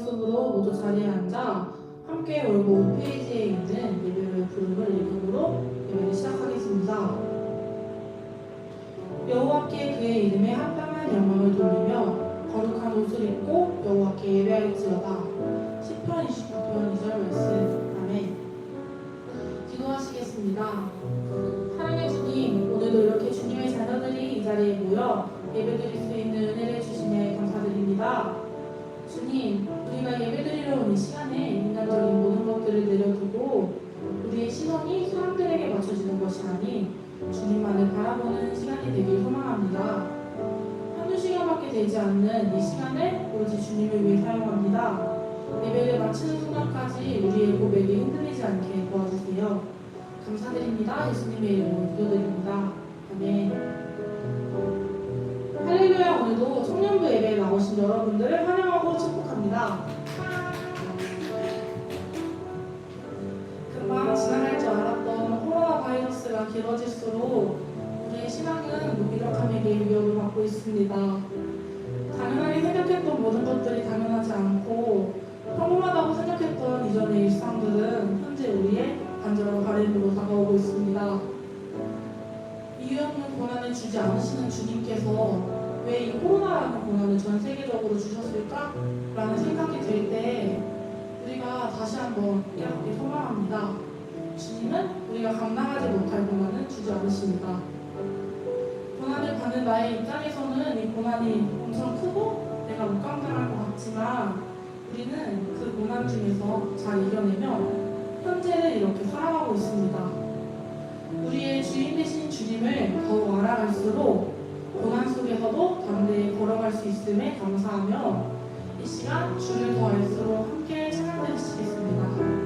모습으로 모두 자리에 앉아 함께 월보 홈페이지에 있는 예배로의 부름을 읽음으로 예배를 시작하겠습니다. 여호와께 그의 이름에 합당한 영광을 돌리며 거룩한 옷을 입고 여호와께 예배할지어다. 시편 29편 2절 말씀. 아멘. 기도하시겠습니다. 사랑의 주님, 오늘도 이렇게 주님의 자녀들이 이 자리에 모여 예배드릴 수 있는 은혜를 주시네 감사드립니다. 주님, 우리가 예배드리러 온 이 시간에 인간적인 모든 것들을 내려두고 우리의 시선이 사람들에게 맞춰지는 것이 아닌 주님만을 바라보는 시간이 되길 소망합니다. 한두 시간밖에 되지 않는 이 시간을 오로지 주님을 위해 사용합니다. 예배를 마치는 순간까지 우리의 고백이 흔들리지 않게 도와주세요. 감사드립니다. 예수님의 이름으로 기도드립니다. 아멘. 할렐루야. 오늘도 청년부 예배에 나오신 여러분들을 환영하고 축복합니다. 금방 지나갈 줄 알았던 코로나 바이러스가 길어질수록 우리의 신앙은 무기력함에게 위협을 받고 있습니다. 당연하게 생각했던 모든 것들이 당연하지 않고 평범하다고 생각했던 이전의 일상들은 현재 우리의 간절한 바램으로 다가오고 있습니다. 이유 없는 고난을 주지 않으시는 주님께서 왜 이 코로나라는 고난을 전 세계적으로 주셨을까? 라는 생각이 들 때 우리가 다시 한번 깨닫기 소망합니다. 주님은 우리가 감당하지 못할 고난은 주지 않으십니다. 고난을 받는 나의 입장에서는 이 고난이 엄청 크고 내가 못 감당할 것 같지만 우리는 그 고난 중에서 잘 이겨내며 현재를 이렇게 살아가고 있습니다. 우리의 주인 되신 주님을 더욱 알아갈수록 고난 속에서도 담대히 걸어갈 수 있음에 감사하며 이 시간 주를 더 알수록 함께 찬양 드리시겠습니다.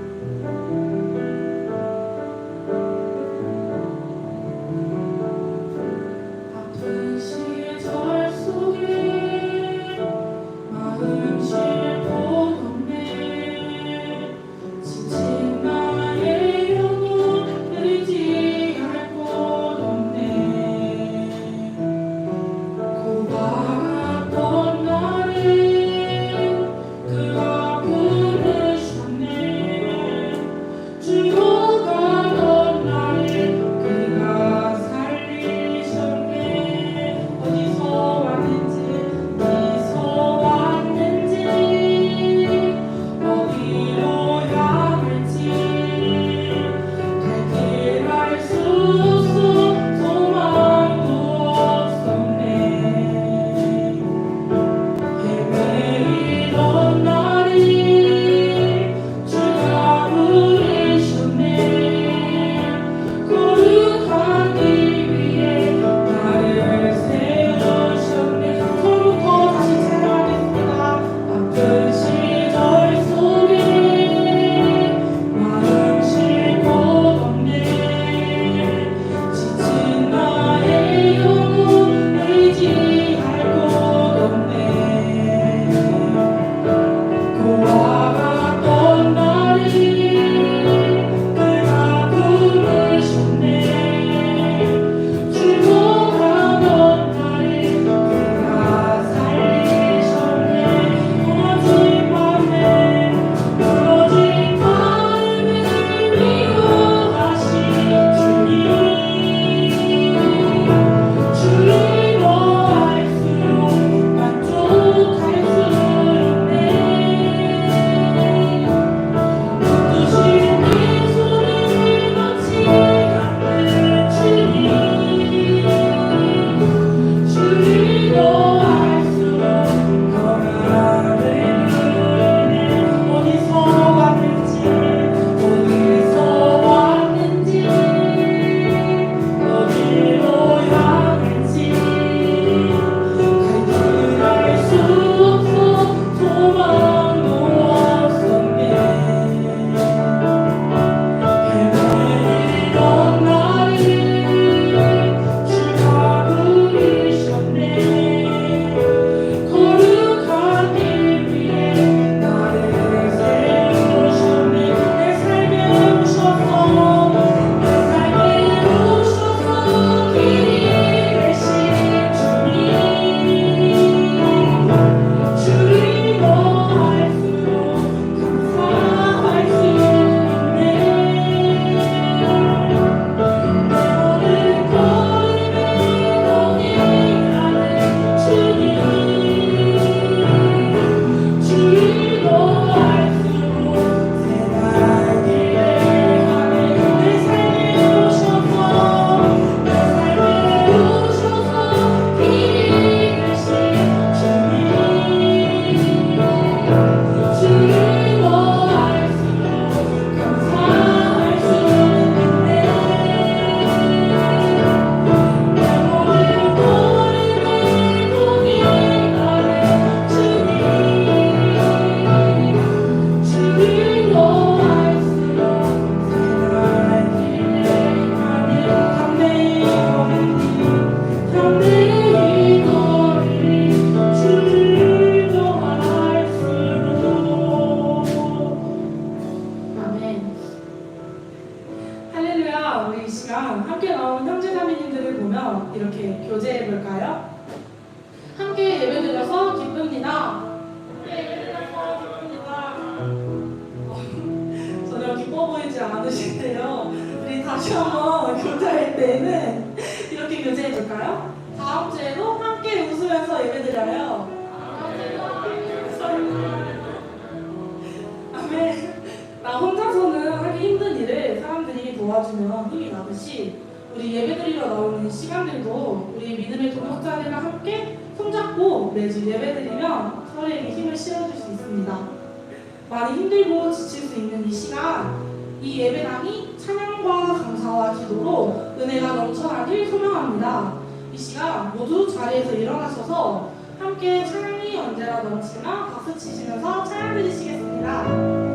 때에는 이렇게 교제해 볼까요? 다음 주에도 함께 웃으면서 예배드려요. 아멘. 나 혼자서는 하기 힘든 일을 사람들이 도와주면 힘이 나듯이 우리 예배드리러 나오는 시간들도 우리 믿음의 동역자들과 함께 손잡고 매주 예배드리면 서로에게 힘을 실어줄 수 있습니다. 많이 힘들고 지칠 수 있는 이 시간, 이 예배당이 찬양과 감사와 기도로 은혜가 넘쳐나길 소명합니다. 이 시간 모두 자리에서 일어나셔서 함께 찬양이 언제나 넘치나 박수 치시면서 찬양 드리시겠습니다.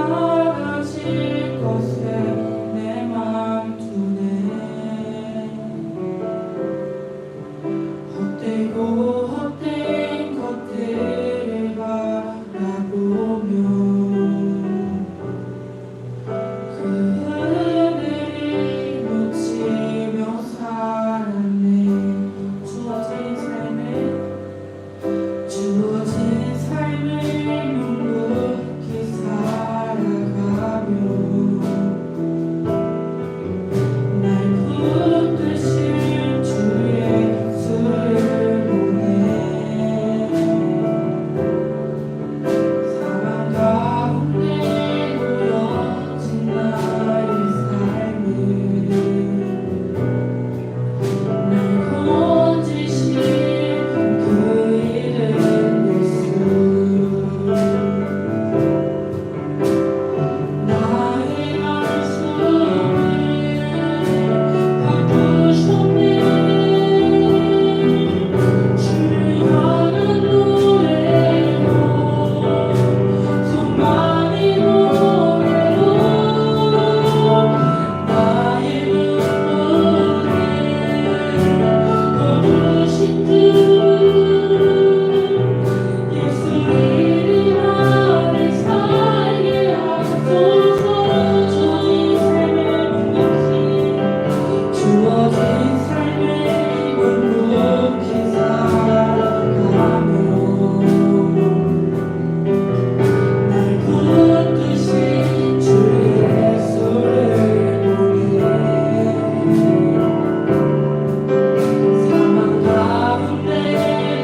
사라질 것에 내 맘 두네. 헛되고 헛된 것들을 바라보며 그 하늘을 묻히며 살았네. 주어진 삶을 묵묵히 살아가며 날 붙드신 주의 수를 보내. 사망 가운데 놓여진 나의 삶을 날 건지신 그 이름 예수. 나의 한숨을 바꾸셨네. 주를 향한 노래로 소망의 노래로 나의 눈물을 거두신 주 예수 이름 안에 살게 하소서. 주어진 삶을 묵묵히 살아가며 날 붙드신 주 예수를 보내. 사망 가운데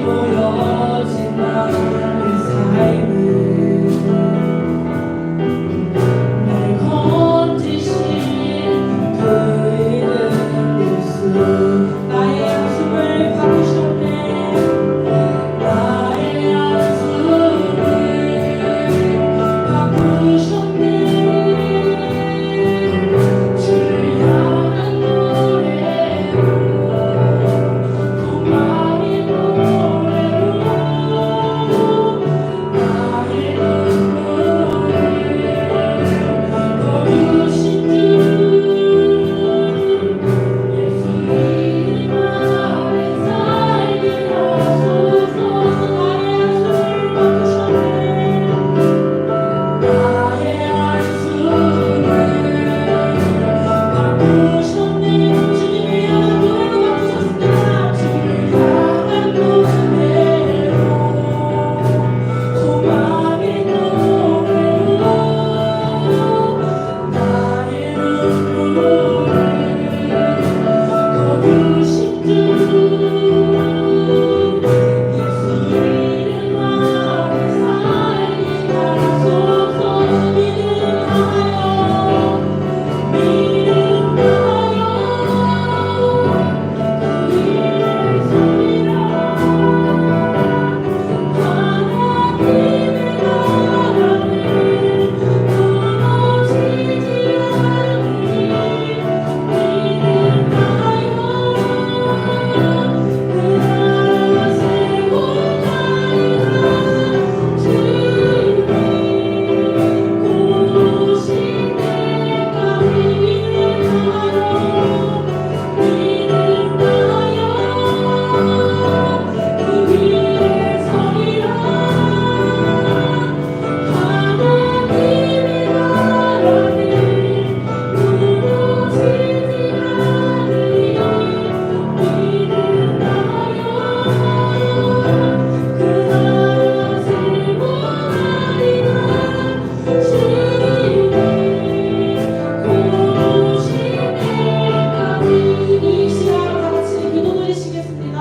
놓여진 나의 삶을 날 건지신 그 이름 예수. 나의 한숨을 바꾸셨네. 나의 한숨을 바꾸셨네. 주를 향한 노래로 소망의 노래로 나의 눈물을 거두신 주 예수 이름 안에 살게 하소서. 나의 한숨을 바꾸셨네. 나의 한숨을 바꾸셨네. 주님을 향한 노래로 바꾸셨습니다. 주를 향한 노래로 소망의 노래로 나의 눈물을 거두신 주 예수 이름 안에 살게 하소서. 믿음하여 그 일을 살리라. 하나님의 나라는 무너지지 않으니 믿음하여 그 나라 세워가리라. 주님 고우신 때까지 믿음하여 그 위에 서리라. 하나님의 나라는 무너지지 않으니 믿음하여 그 나라 세워가리라. 주님 고우신 때까지. 이 시간 다같이 기도 드리시겠습니다.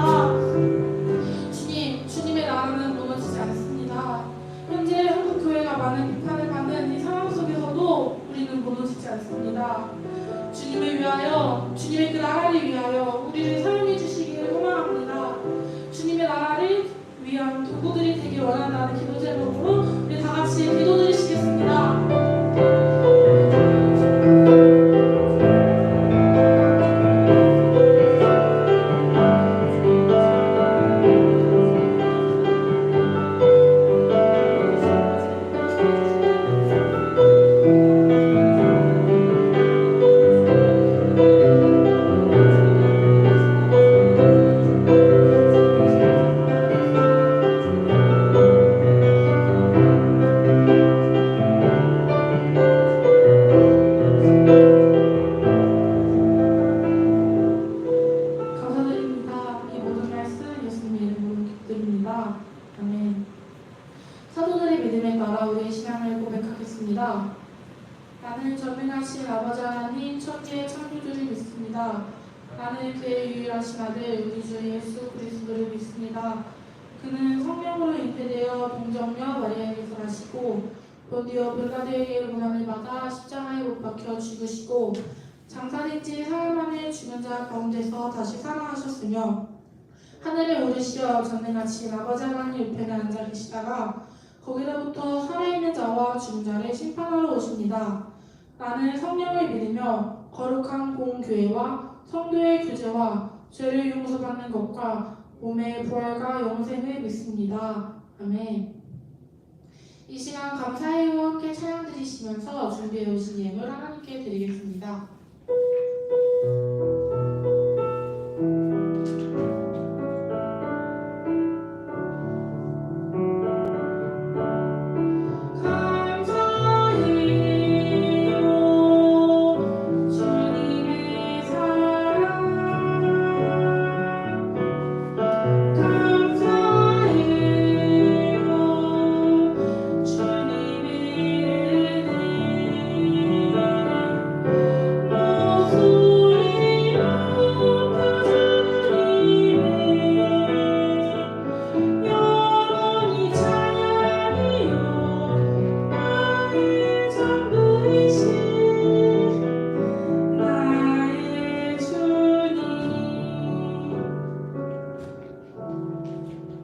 주님, 주님의 나라는 무너지지 않습니다. 현재 한국 교회가 많은 비판을 받는 이 상황 속에서도 우리는 무너지지 않습니다. 주님을 위하여, 주님의 그 나라를 위하여 우리를 사용해 주시기를 소망합니다. 주님의 나라를 위한 도구들이 되길 원한다는 기도 제목으로 우리 다 같이 기도 드리시겠습니다. 전능하신 아버지 하나님 천지의 창조주를 믿습니다. 나는 그의 유일하신 아들 우리 주 예수 그리스도를 믿습니다. 그는 성령으로 잉태되어 동정녀 마리아에게서 나시고 본디오 빌라도에게 고난을 받아 십자가에 못 박혀 죽으시고 장사된 지 사흘 만에 죽은 자 가운데서 다시 살아나셨으며 하늘에 오르시어 전능하신 아버지 하나님 우편에 앉아 계시다가 거기로부터 살아있는 자와 죽은 자를 심판하러 오십니다. 나는 성령을 믿으며 거룩한 공교회와 성도의 교제와 죄를 용서받는 것과 몸의 부활과 영생을 믿습니다. 아멘. 이 시간 감사해요 함께 찬양 드리시면서 준비해 오신 예물 하나님께 드리겠습니다.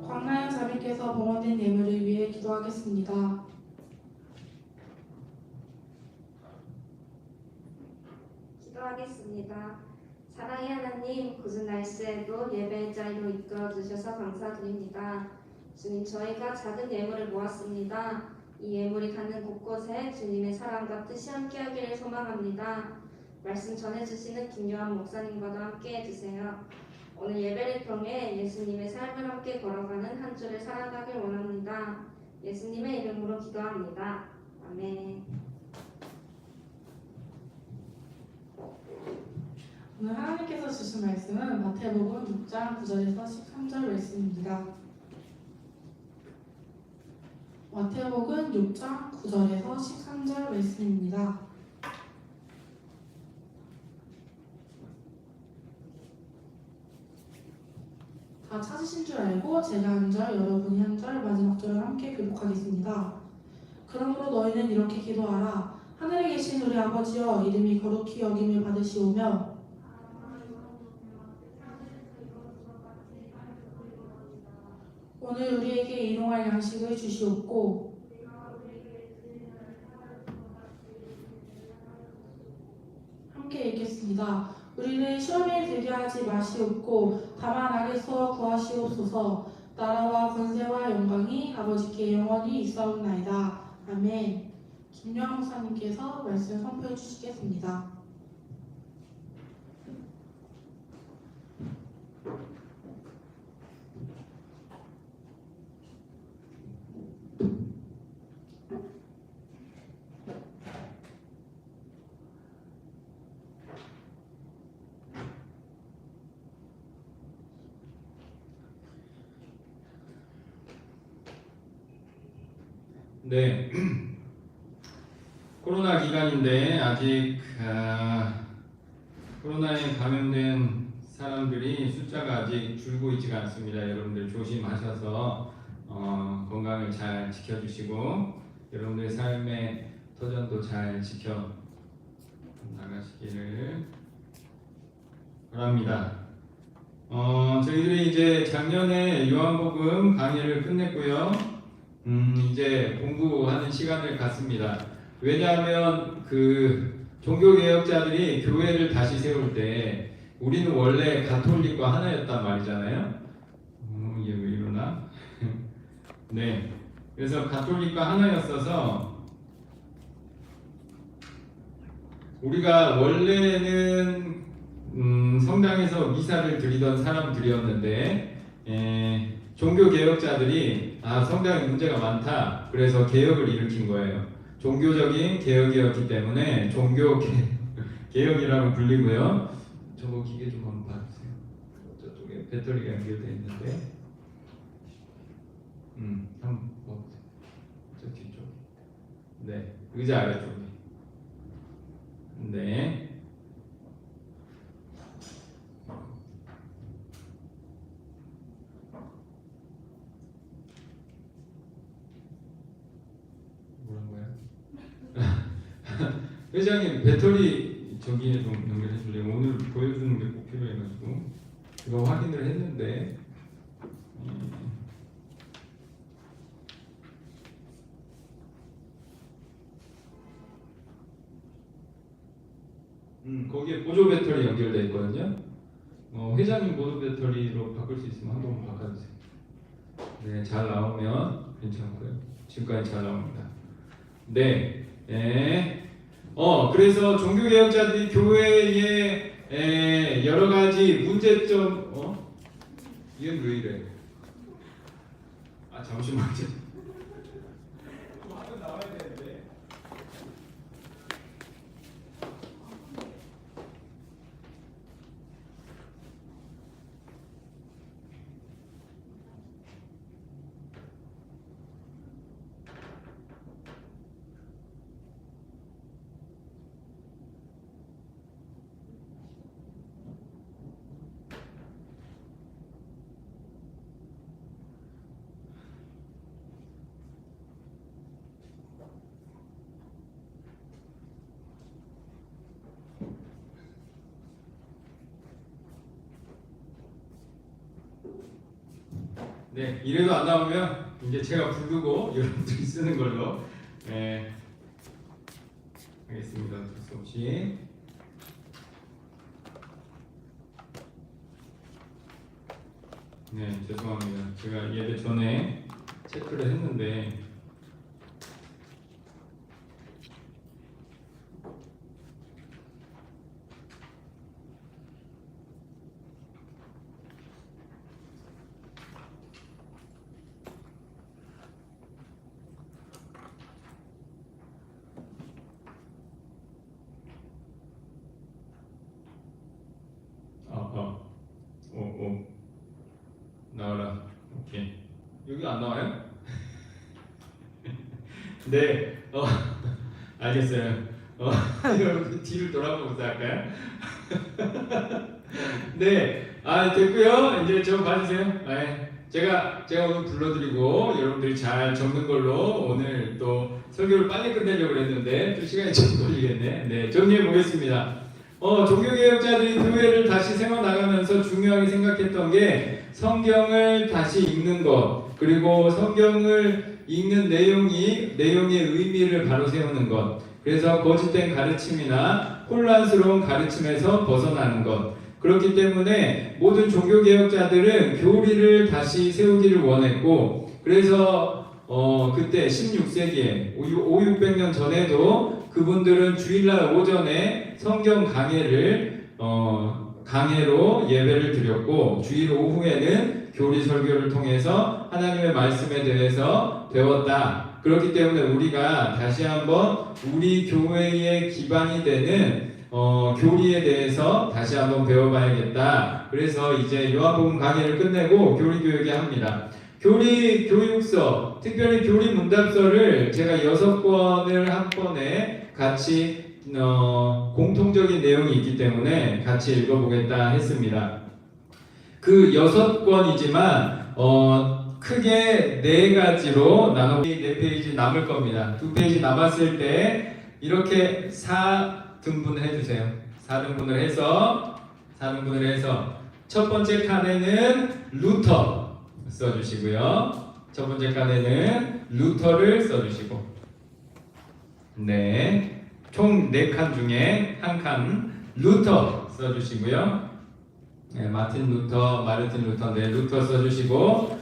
광나연 자매께서 봉헌된 예물을 위해 기도하겠습니다. 기도하겠습니다. 사랑의 하나님, 굳은 날씨에도 예배의 자리로 이끌어 주셔서 감사드립니다. 주님, 저희가 작은 예물을 모았습니다. 이 예물이 가는 곳곳에 주님의 사랑과 뜻이 함께하기를 소망합니다. 말씀 전해주시는 김요한 목사님과도 함께해 주세요. 오늘 예배를 통해 예수님의 삶을 함께 걸어가는 한 주를 살아가길 원합니다. 예수님의 이름으로 기도합니다. 아멘. 오늘 하나님께서 주신 말씀은 마태복음 6장 9절에서 13절 말씀입니다. 마태복음 6장 9절에서 13절 말씀입니다. 다 찾으신 줄 알고 제가 한 절, 여러분이 한 절, 마지막 절을 함께 교독하겠습니다. 그러므로 너희는 이렇게 기도하라. 하늘에 계신 우리 아버지여, 이름이 거룩히 여김을 받으시오며 오늘 우리에게 일용할 양식을 주시옵고 함께 읽겠습니다. 우리를 시험에 들게 하지 마시옵고 다만 악에서 구하시옵소서. 나라와 권세와 영광이 아버지께 영원히 있사옵나이다. 아멘. 김요한 목사님께서 말씀 선포해 주시겠습니다. 네, 코로나 기간인데 아직 코로나에 감염된 사람들이 숫자가 아직 줄고 있지가 않습니다. 여러분들 조심하셔서 건강을 잘 지켜주시고 여러분들의 삶의 터전도 잘 지켜 나가시기를 바랍니다. 저희들이 이제 작년에 요한복음 강의를 끝냈고요. 이제 공부하는 시간을 갖습니다. 왜냐하면 그 종교개혁자들이 교회를 다시 세울 때 우리는 원래 가톨릭과 하나였단 말이잖아요. 이게 왜 이러나? 네, 그래서 가톨릭과 하나였어서 우리가 원래는 성당에서 미사를 드리던 사람들이었는데 종교 개혁자들이 성당에 문제가 많다. 그래서 개혁을 일으킨 거예요. 종교적인 개혁이었기 때문에 종교 개혁이라고 불리고요. 저거 기계 좀 한번 봐주세요. 저쪽에 배터리가 연결되어 있는데, 한번 봐보세요. 저 뒤쪽. 네, 의자 아래쪽에. 회장님 배터리 저기에 좀 연결해 줄래요? 오늘 보여주는 게 꼭 필요해가지고 이거 확인을 했는데 거기에 보조 배터리 연결돼 있거든요. 회장님 보조 배터리로 바꿀 수 있으면 한 번만 바꿔주세요. 네, 잘 나오면 괜찮고요. 지금까지 잘 나옵니다. 네, 그래서 종교개혁자들이 교회의 여러 가지 문제점, 이건 왜 이래? 아, 잠시만요. 화면 나와야 되는데. 네, 이래도 안 나오면 이제 제가 부르고 여러분들이 쓰는 걸로 하겠습니다. 어쩔 수 없이. 네, 죄송합니다. 제가 예배 전에 체크를 했는데 나와라. 오케이. 여기 안 나와요? 네. 알겠어요. 여러분 뒤를 돌아보면서 할까요? 네. 됐고요. 이제 저 봐주세요. 제가 오늘 불러드리고 여러분들이 잘 적는 걸로 오늘 또 설교를 빨리 끝내려고 했는데 또 시간이 좀 걸리겠네. 네. 정리해 보겠습니다. 종교개혁자들이 교회를 다시 세워나가면서 중요하게 생각했던 게 성경을 다시 읽는 것, 그리고 성경을 읽는 내용의 의미를 바로 세우는 것, 그래서 거짓된 가르침이나 혼란스러운 가르침에서 벗어나는 것. 그렇기 때문에 모든 종교개혁자들은 교리를 다시 세우기를 원했고, 그래서 그때 16세기에 500~600년 전에도 그분들은 주일날 오전에 성경 강해로 예배를 드렸고, 주일 오후에는 교리 설교를 통해서 하나님의 말씀에 대해서 배웠다. 그렇기 때문에 우리가 다시 한번 우리 교회의 기반이 되는 교리에 대해서 다시 한번 배워봐야겠다. 그래서 이제 요한복음 강의를 끝내고 교리 교육에 합니다. 교리 교육서, 특별히 교리 문답서를 제가 6권을 한 번에 같이 공통적인 내용이 있기 때문에 같이 읽어보겠다 했습니다. 그 6권이지만 크게 4가지로 나눠 4페이지 남을 겁니다. 2페이지 남았을 때 이렇게 4등분을 해주세요. 4등분을 해서 첫 번째 칸에는 루터 써주시고요. 첫 번째 칸에는 루터를 써주시고, 네. 총 4칸 중에 한 칸 루터 써주시고요. 네, 마틴 루터, 네, 루터 써주시고,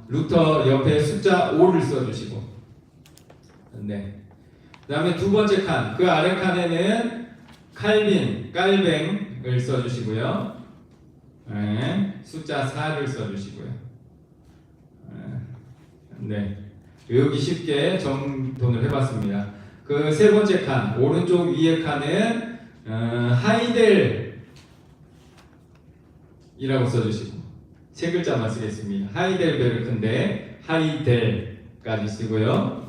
루터 옆에 숫자 5를 써주시고, 네. 그 다음에 두 번째 칸, 그 아래 칸에는 깔뱅을 써주시고요. 네, 숫자 4를 써주시고요. 네, 외우기 쉽게 정돈을 해봤습니다. 그 세 번째 칸, 오른쪽 위에 칸은 하이델이라고 써주시고, 세 글자만 쓰겠습니다. 하이델베르크인데 하이델까지 쓰고요.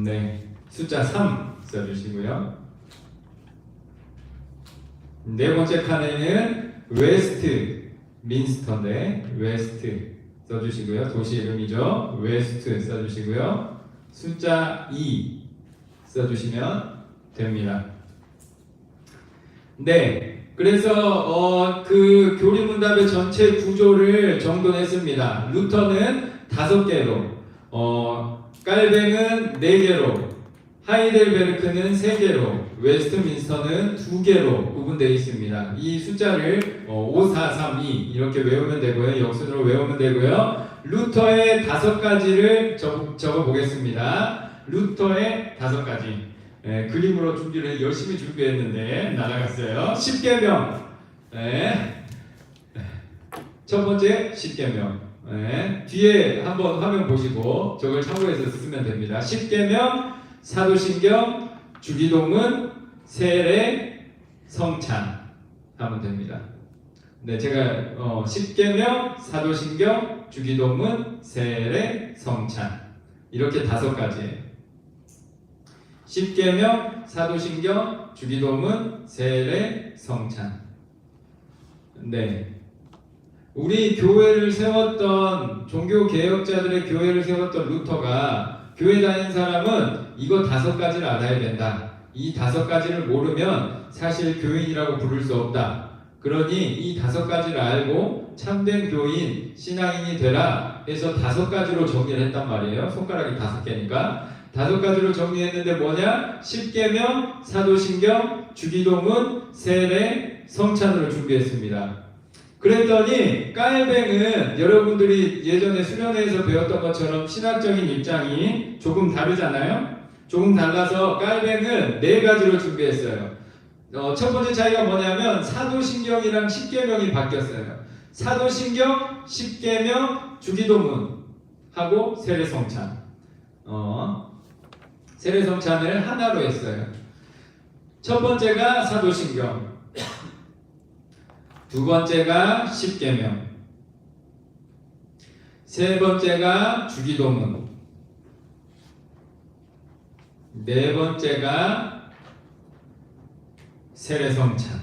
네, 숫자 3 써주시고요. 네 번째 칸에는 웨스트 민스터인데 웨스트 써주시고요. 도시 이름이죠. 웨스트 써주시고요. 숫자 2 써주시면 됩니다. 네, 그래서 그 교리문답의 전체 구조를 정돈했습니다. 루터는 5개로, 깔뱅은 4개로, 하이델베르크는 3개로, 웨스트민스터는 2개로 구분되어 있습니다. 이 숫자를 5432 이렇게 외우면 되고요. 역순으로 외우면 되고요. 루터의 5가지를 적어 보겠습니다. 루터의 5가지. 그림으로 준비를 열심히 준비했는데 날아갔어요. 10계명. 첫 번째 10계명. 뒤에 한번 화면 보시고 저걸 참고해서 쓰면 됩니다. 10계명, 사도신경, 주기도문, 세례, 성찬 하면 됩니다. 네, 제가 10계명, 사도신경, 주기도문, 세례, 성찬 이렇게 5가지. 10계명, 사도신경, 주기도문, 세례, 성찬. 네, 우리 교회를 세웠던 종교 개혁자들의 교회를 세웠던 루터가 교회 다닌 사람은 이거 5가지를 알아야 된다. 이 5가지를 모르면 사실 교인이라고 부를 수 없다. 그러니 이 5가지를 알고 참된 교인, 신앙인이 되라 해서 5가지로 정리를 했단 말이에요. 손가락이 5개니까 5가지로 정리했는데 뭐냐? 10계명, 사도신경, 주기도문, 세례, 성찬으로 준비했습니다. 그랬더니 깔뱅은 여러분들이 예전에 수련회에서 배웠던 것처럼 신학적인 입장이 조금 다르잖아요. 조금 달라서 깔뱅은 4가지로 준비했어요. 첫 번째 차이가 뭐냐면 사도신경이랑 10계명이 바뀌었어요. 사도신경, 10계명, 주기도문하고 세례성찬. 세례성찬을 하나로 했어요. 첫 번째가 사도신경, 두 번째가 10계명, 세 번째가 주기도문, 네 번째가 세례성찬.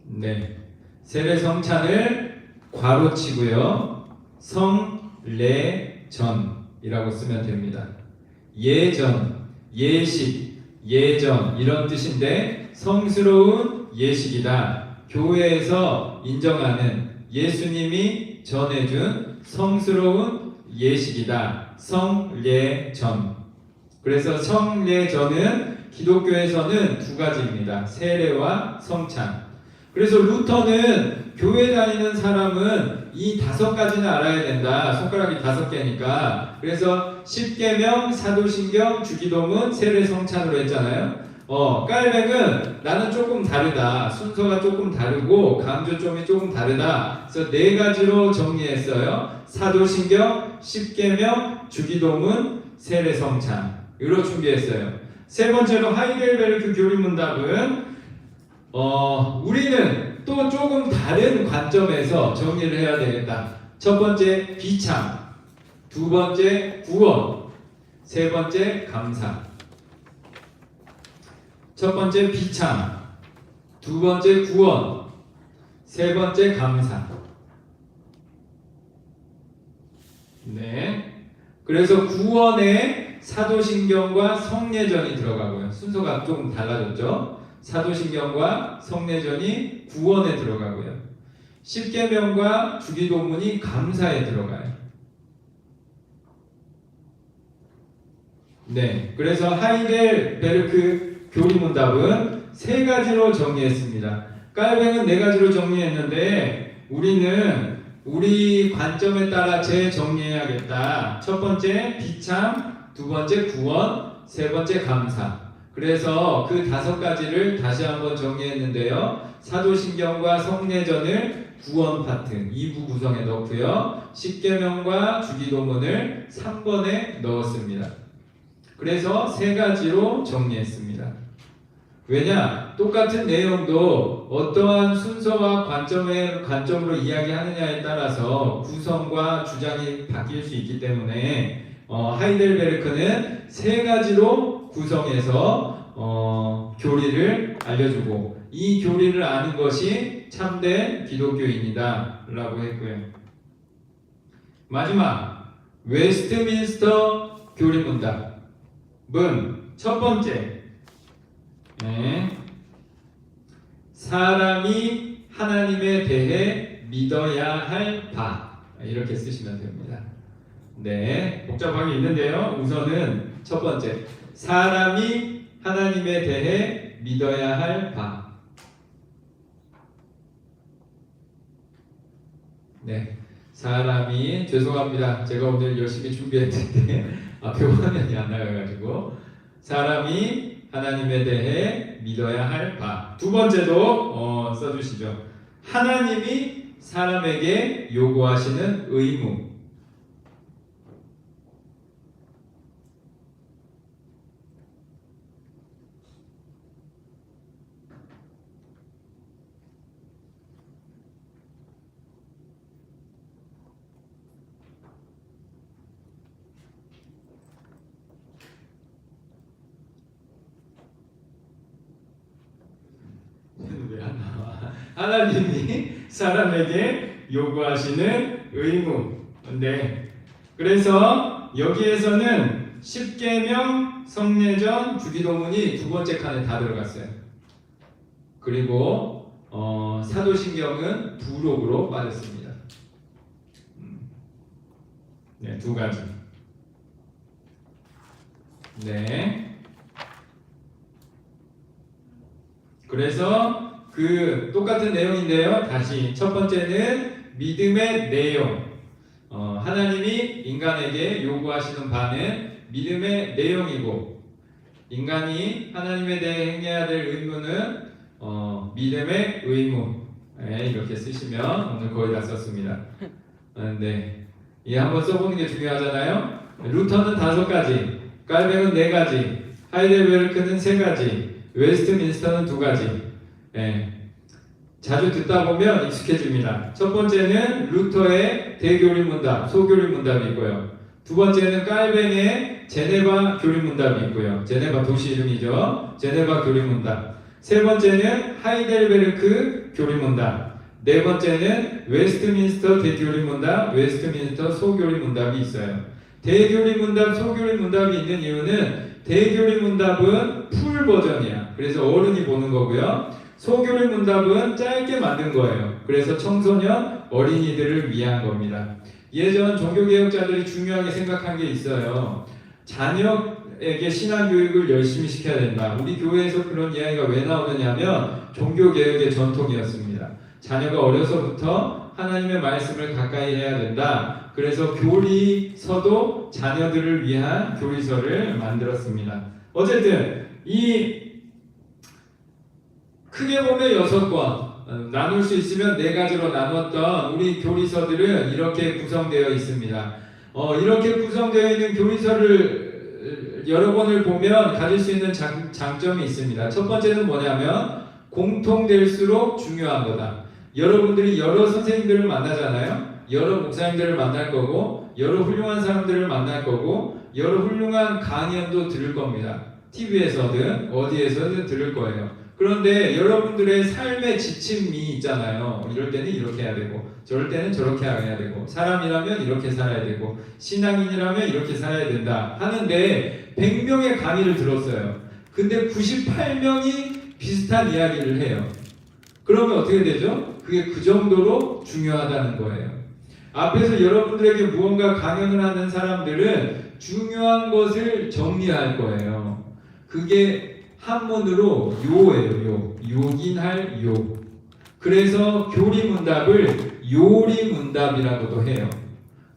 네, 세례성찬을 괄호치고요. 성례전이라고 쓰면 됩니다. 예전, 예식, 예전 이런 뜻인데 성스러운 예식이다. 교회에서 인정하는 예수님이 전해준 성스러운 예식이다. 성례전. 그래서 성례전은 기독교에서는 2가지입니다. 세례와 성찬. 그래서 루터는 교회 다니는 사람은 이 5가지는 알아야 된다. 손가락이 5개니까. 그래서 10계명, 사도신경, 주기도문, 세례, 성찬으로 했잖아요. 깔뱅은 나는 조금 다르다. 순서가 조금 다르고 강조점이 조금 다르다. 그래서 4가지로 정리했어요. 사도신경, 10계명, 주기도문, 세례, 성찬. 이로 준비했어요. 세 번째로 하이델베르크 교리문답은 우리는 또 조금 다른 관점에서 정리를 해야 되겠다. 첫 번째 비참, 두 번째 구원, 세 번째 감사. 첫 번째 비참, 두 번째 구원, 세 번째 감사. 네. 그래서 구원에 사도신경과 성례전이 들어가고요. 순서가 조금 달라졌죠. 사도신경과 성례전이 구원에 들어가고요. 10계명과 주기도문이 감사에 들어가요. 네, 그래서 하이델베르크 교리문답은 3가지로 정리했습니다. 깔뱅은 4가지로 정리했는데 우리는 우리 관점에 따라 재정리해야겠다. 첫 번째 비참, 두 번째 구원, 세 번째 감사. 그래서 그 5가지를 다시 한번 정리했는데요. 사도신경과 성례전을 구원 파트 2부 구성에 넣고요. 10계명과 주기도문을 3번에 넣었습니다. 그래서 3가지로 정리했습니다. 왜냐? 똑같은 내용도 어떠한 순서와 관점으로 이야기하느냐에 따라서 구성과 주장이 바뀔 수 있기 때문에 하이델베르크는 3가지로 구성해서 교리를 알려주고 이 교리를 아는 것이 참된 기독교인이다 라고 했고요. 마지막 웨스트민스터 교리문답은 첫 번째, 네. 사람이 하나님에 대해 믿어야 할 바, 이렇게 쓰시면 됩니다. 네, 복잡하게 있는데요. 우선은 첫 번째, 사람이 하나님에 대해 믿어야 할 바. 네, 사람이, 죄송합니다. 제가 오늘 열심히 준비했는데 앞에 화면이 안 나가가지고, 사람이 하나님에 대해 믿어야 할 바. 두 번째도 써주시죠. 하나님이 사람에게 요구하시는 의무. 왜 안 나와? 하나님이 사람에게 요구하시는 의무. 네. 그래서 여기에서는 십계명, 성례전, 주기도문이 두 번째 칸에 다 들어갔어요. 그리고 사도신경은 부록으로 빠졌습니다. 네, 두 가지. 네. 그래서 그 똑같은 내용인데요. 다시 첫 번째는 믿음의 내용. 하나님이 인간에게 요구하시는 바는 믿음의 내용이고, 인간이 하나님에 대해 행해야 될 의무는 믿음의 의무. 네, 이렇게 쓰시면 오늘 거의 다 썼습니다. 네, 이 한번 써보는 게 중요하잖아요. 루터는 5가지, 깔뱅은 4가지, 하이델베르크는 3가지, 웨스트민스터는 2가지. 네. 자주 듣다 보면 익숙해집니다. 첫 번째는 루터의 대교리 문답, 소교리 문답이 있고요. 두 번째는 깔뱅의 제네바 교리 문답이 있고요. 제네바 도시 이름이죠. 제네바 교리 문답. 세 번째는 하이델베르크 교리 문답. 네 번째는 웨스트민스터 대교리 문답, 웨스트민스터 소교리 문답이 있어요. 대교리 문답, 소교리 문답이 있는 이유는 대교리 문답은 풀 버전이야. 그래서 어른이 보는 거고요. 소교리 문답은 짧게 만든 거예요. 그래서 청소년, 어린이들을 위한 겁니다. 예전 종교개혁자들이 중요하게 생각한 게 있어요. 자녀에게 신앙교육을 열심히 시켜야 된다. 우리 교회에서 그런 이야기가 왜 나오느냐면 종교개혁의 전통이었습니다. 자녀가 어려서부터 하나님의 말씀을 가까이 해야 된다. 그래서 교리서도 자녀들을 위한 교리서를 만들었습니다. 어쨌든 이 크게 보면 6권, 나눌 수 있으면 4가지로 나눴던 우리 교리서들은 이렇게 구성되어 있습니다. 이렇게 구성되어 있는 교리서를 여러 권을 보면 가질 수 있는 장점이 있습니다. 첫 번째는 뭐냐면 공통될수록 중요한 거다. 여러분들이 여러 선생님들을 만나잖아요. 여러 목사님들을 만날 거고, 여러 훌륭한 사람들을 만날 거고, 여러 훌륭한 강연도 들을 겁니다. TV에서든 어디에서든 들을 거예요. 그런데 여러분들의 삶의 지침이 있잖아요. 이럴 때는 이렇게 해야 되고, 저럴 때는 저렇게 해야 되고, 사람이라면 이렇게 살아야 되고, 신앙인이라면 이렇게 살아야 된다 하는데 100명의 강의를 들었어요. 근데 98명이 비슷한 이야기를 해요. 그러면 어떻게 되죠? 그게 그 정도로 중요하다는 거예요. 앞에서 여러분들에게 무언가 강연을 하는 사람들은 중요한 것을 정리할 거예요. 그게 한문으로 요예요. 요긴할 요. 그래서 교리문답을 요리문답이라고도 해요.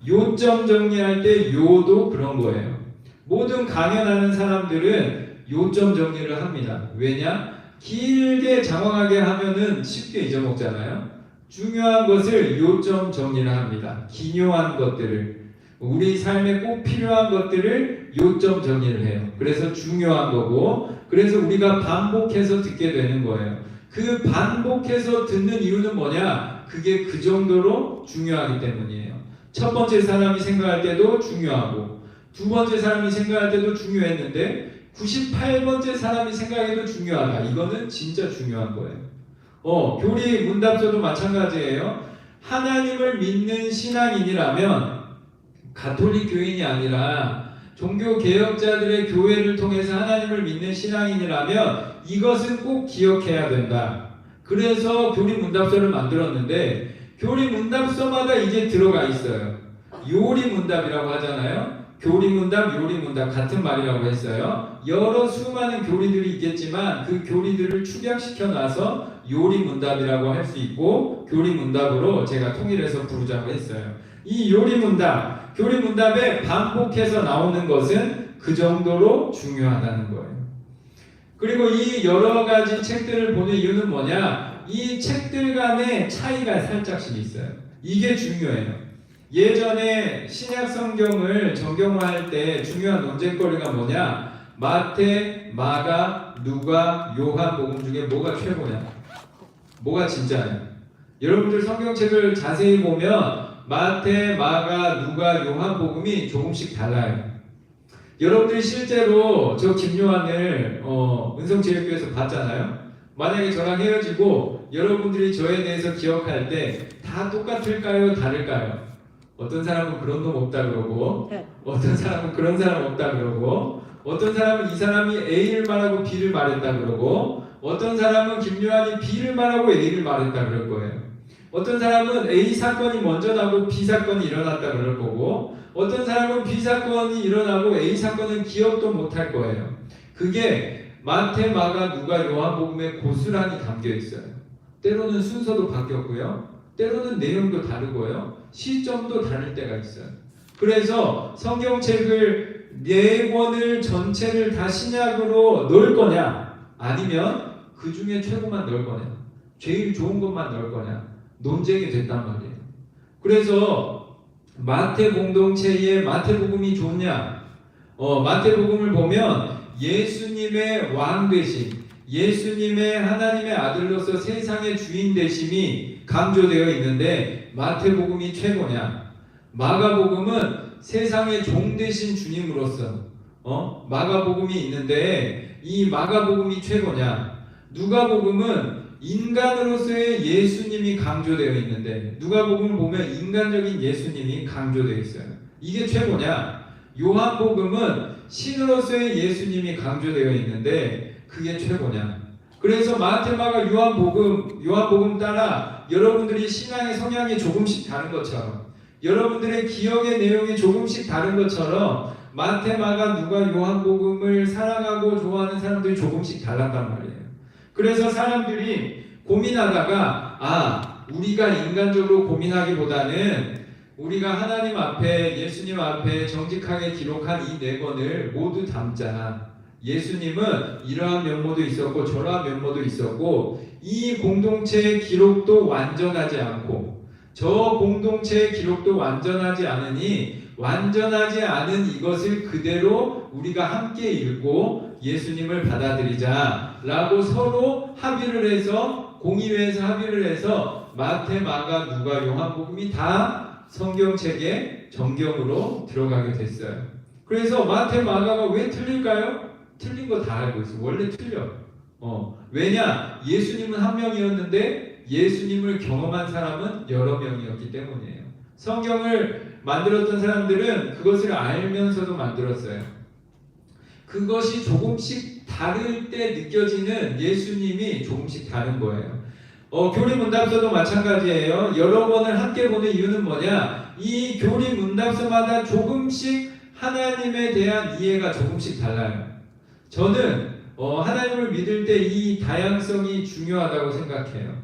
요점 정리할 때 요도 그런 거예요. 모든 강연하는 사람들은 요점 정리를 합니다. 왜냐? 길게 장황하게 하면은 쉽게 잊어먹잖아요. 중요한 것을 요점 정리를 합니다. 기묘한 것들을, 우리 삶에 꼭 필요한 것들을 요점 정리를 해요. 그래서 중요한 거고, 그래서 우리가 반복해서 듣게 되는 거예요. 그 반복해서 듣는 이유는 뭐냐? 그게 그 정도로 중요하기 때문이에요. 첫 번째 사람이 생각할 때도 중요하고, 두 번째 사람이 생각할 때도 중요했는데 98번째 사람이 생각해도 중요하다. 이거는 진짜 중요한 거예요. 교리 문답서도 마찬가지예요. 하나님을 믿는 신앙인이라면 가톨릭 교인이 아니라 종교 개혁자들의 교회를 통해서 하나님을 믿는 신앙인이라면 이것은 꼭 기억해야 된다. 그래서 교리문답서를 만들었는데 교리문답서마다 이게 들어가 있어요. 요리문답이라고 하잖아요. 교리문답, 요리문답 같은 말이라고 했어요. 여러 수많은 교리들이 있겠지만 그 교리들을 축약시켜 놔서 요리문답이라고 할 수 있고 교리문답으로 제가 통일해서 부르자고 했어요. 이 요리문답, 교리문답에 반복해서 나오는 것은 그 정도로 중요하다는 거예요. 그리고 이 여러 가지 책들을 보는 이유는 뭐냐? 이 책들 간의 차이가 살짝씩 있어요. 이게 중요해요. 예전에 신약 성경을 정경화할 때 중요한 논쟁거리가 뭐냐? 마태, 마가, 누가, 요한 복음 중에 뭐가 최고냐? 뭐가 진짜냐? 여러분들 성경책을 자세히 보면 마태, 마가, 누가, 요한 복음이 조금씩 달라요. 여러분들이 실제로 저 김요한을 은성제일교회에서 봤잖아요. 만약에 저랑 헤어지고 여러분들이 저에 대해서 기억할 때 다 똑같을까요? 다를까요? 어떤 사람은 그런 놈 없다 그러고 어떤 사람은 그런 사람 없다 그러고 어떤 사람은 이 사람이 A를 말하고 B를 말했다 그러고 어떤 사람은 김요한이 B를 말하고 A를 말했다 그럴 거예요. 어떤 사람은 A 사건이 먼저 나고 B 사건이 일어났다 그럴 거고 어떤 사람은 B 사건이 일어나고 A 사건은 기억도 못할 거예요. 그게 마태, 마가, 누가, 요한복음에 고스란히 담겨 있어요. 때로는 순서도 바뀌었고요. 때로는 내용도 다르고요. 시점도 다를 때가 있어요. 그래서 성경책을 4권을 전체를 다 신약으로 넣을 거냐 아니면 그 중에 최고만 넣을 거냐 제일 좋은 것만 넣을 거냐 논쟁이 됐단 말이에요. 그래서 마태 공동체에 마태복음이 좋냐? 마태복음을 보면 예수님의 왕 되심, 예수님의 하나님의 아들로서 세상의 주인 되심이 강조되어 있는데 마태복음이 최고냐? 마가복음은 세상의 종 되신 주님으로서 마가복음이 있는데 이 마가복음이 최고냐? 누가복음은 인간으로서의 예수님이 강조되어 있는데 누가복음을 보면 인간적인 예수님이 강조되어 있어요. 이게 최고냐? 요한복음은 신으로서의 예수님이 강조되어 있는데 그게 최고냐? 그래서 마태, 마가, 요한복음 따라 여러분들이 신앙의 성향이 조금씩 다른 것처럼 여러분들의 기억의 내용이 조금씩 다른 것처럼 마태, 마가, 누가, 요한복음을 사랑하고 좋아하는 사람들이 조금씩 달랐단 말이에요. 그래서 사람들이 고민하다가 우리가 인간적으로 고민하기보다는 우리가 하나님 앞에 예수님 앞에 정직하게 기록한 이 4권을 모두 담자. 예수님은 이러한 면모도 있었고 저러한 면모도 있었고 이 공동체의 기록도 완전하지 않고 저 공동체의 기록도 완전하지 않으니 완전하지 않은 이것을 그대로 우리가 함께 읽고 예수님을 받아들이자 라고 서로 합의를 해서 공의회에서 합의를 해서 마태, 마가, 누가, 요한복음이 다 성경책의 정경으로 들어가게 됐어요. 그래서 마태, 마가가 왜 틀릴까요? 틀린 거 다 알고 있어. 원래 틀려. 왜냐? 예수님은 한 명이었는데 예수님을 경험한 사람은 여러 명이었기 때문이에요. 성경을 만들었던 사람들은 그것을 알면서도 만들었어요. 그것이 조금씩 다를 때 느껴지는 예수님이 조금씩 다른 거예요. 교리문답서도 마찬가지예요. 여러 권을 함께 보는 이유는 뭐냐? 이 교리문답서마다 조금씩 하나님에 대한 이해가 조금씩 달라요. 저는 하나님을 믿을 때 이 다양성이 중요하다고 생각해요.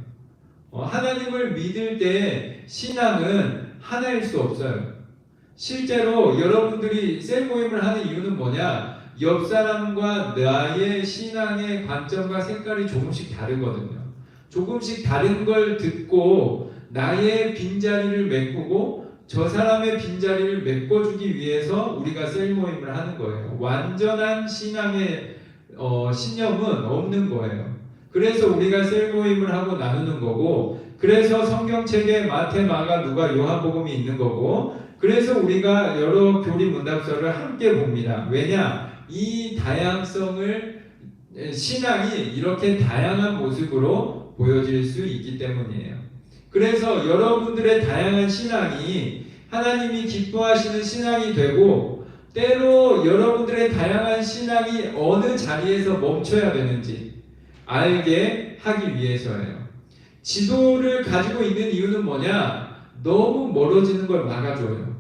하나님을 믿을 때 신앙은 하나일 수 없어요. 실제로 여러분들이 셀 모임을 하는 이유는 뭐냐? 옆 사람과 나의 신앙의 관점과 색깔이 조금씩 다르거든요. 조금씩 다른 걸 듣고 나의 빈자리를 메꾸고 저 사람의 빈자리를 메꿔주기 위해서 우리가 셀 모임을 하는 거예요. 완전한 신앙의 신념은 없는 거예요. 그래서 우리가 셀 모임을 하고 나누는 거고 그래서 성경책에 마태, 마가, 누가, 요한복음이 있는 거고 그래서 우리가 여러 교리문답서를 함께 봅니다. 왜냐? 이 다양성을 신앙이 이렇게 다양한 모습으로 보여질 수 있기 때문이에요. 그래서 여러분들의 다양한 신앙이 하나님이 기뻐하시는 신앙이 되고 때로 여러분들의 다양한 신앙이 어느 자리에서 멈춰야 되는지 알게 하기 위해서예요. 지도를 가지고 있는 이유는 뭐냐? 너무 멀어지는 걸 막아줘요.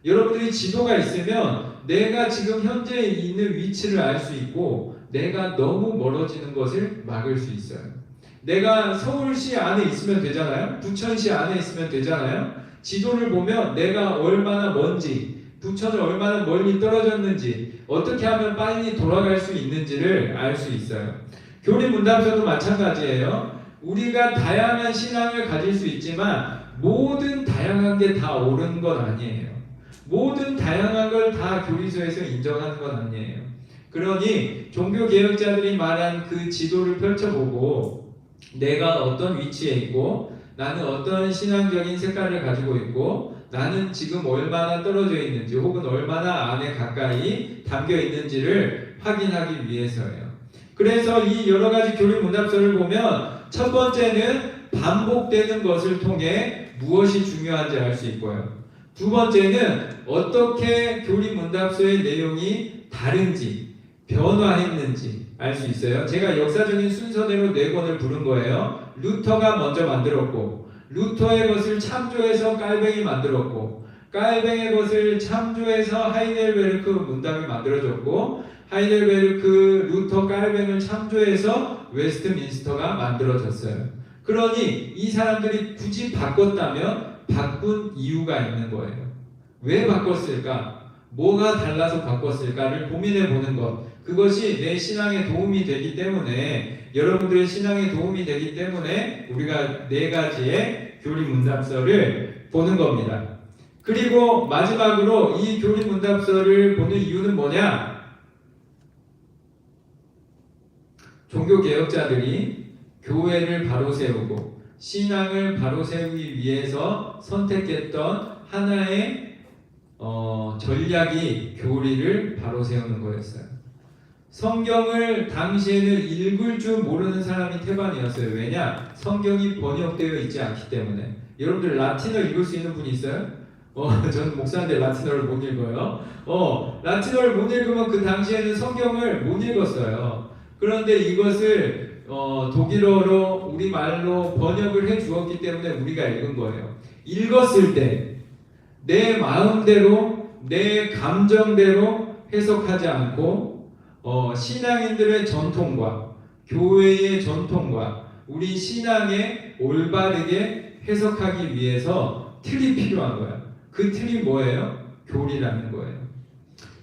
여러분들이 지도가 있으면 내가 지금 현재 있는 위치를 알 수 있고 내가 너무 멀어지는 것을 막을 수 있어요. 내가 서울시 안에 있으면 되잖아요. 부천시 안에 있으면 되잖아요. 지도를 보면 내가 얼마나 먼지, 부천을 얼마나 멀리 떨어졌는지, 어떻게 하면 빨리 돌아갈 수 있는지를 알 수 있어요. 교리문답서도 마찬가지예요. 우리가 다양한 신앙을 가질 수 있지만 모든 다양한 게 다 옳은 건 아니에요. 모든 다양한 걸 다 교리서에서 인정하는 건 아니에요. 그러니 종교개혁자들이 말한 그 지도를 펼쳐보고 내가 어떤 위치에 있고 나는 어떤 신앙적인 색깔을 가지고 있고 나는 지금 얼마나 떨어져 있는지 혹은 얼마나 안에 가까이 담겨 있는지를 확인하기 위해서예요. 그래서 이 여러 가지 교리문답서를 보면 첫 번째는 반복되는 것을 통해 무엇이 중요한지 알 수 있고요. 두 번째는 어떻게 교리문답서의 내용이 다른지 변화했는지 알 수 있어요. 제가 역사적인 순서대로 4권을 부른 거예요. 루터가 먼저 만들었고 루터의 것을 참조해서 깔뱅이 만들었고 깔뱅의 것을 참조해서 하이델베르크 문답이 만들어졌고 하이델베르크 루터 깔뱅을 참조해서 웨스트민스터가 만들어졌어요. 그러니 이 사람들이 굳이 바꿨다면 바꾼 이유가 있는 거예요. 왜 바꿨을까? 뭐가 달라서 바꿨을까를 고민해 보는 것. 그것이 내 신앙에 도움이 되기 때문에 여러분들의 신앙에 도움이 되기 때문에 우리가 4가지의 교리문답서를 보는 겁니다. 그리고 마지막으로 이 교리문답서를 보는 이유는 뭐냐? 종교개혁자들이 교회를 바로 세우고 신앙을 바로 세우기 위해서 선택했던 하나의 전략이 교리를 바로 세우는 거였어요. 성경을 당시에는 읽을 줄 모르는 사람이 태반이었어요. 왜냐? 성경이 번역되어 있지 않기 때문에. 여러분들 라틴어 읽을 수 있는 분이 있어요? 저는 목사인데 라틴어를 못 읽어요. 라틴어를 못 읽으면 그 당시에는 성경을 못 읽었어요. 그런데 이것을 독일어로 우리말로 번역을 해 주었기 때문에 우리가 읽은 거예요. 읽었을 때 내 마음대로 내 감정대로 해석하지 않고 신앙인들의 전통과 교회의 전통과 우리 신앙에 올바르게 해석하기 위해서 틀이 필요한 거야. 그 틀이 뭐예요? 교리라는 거예요.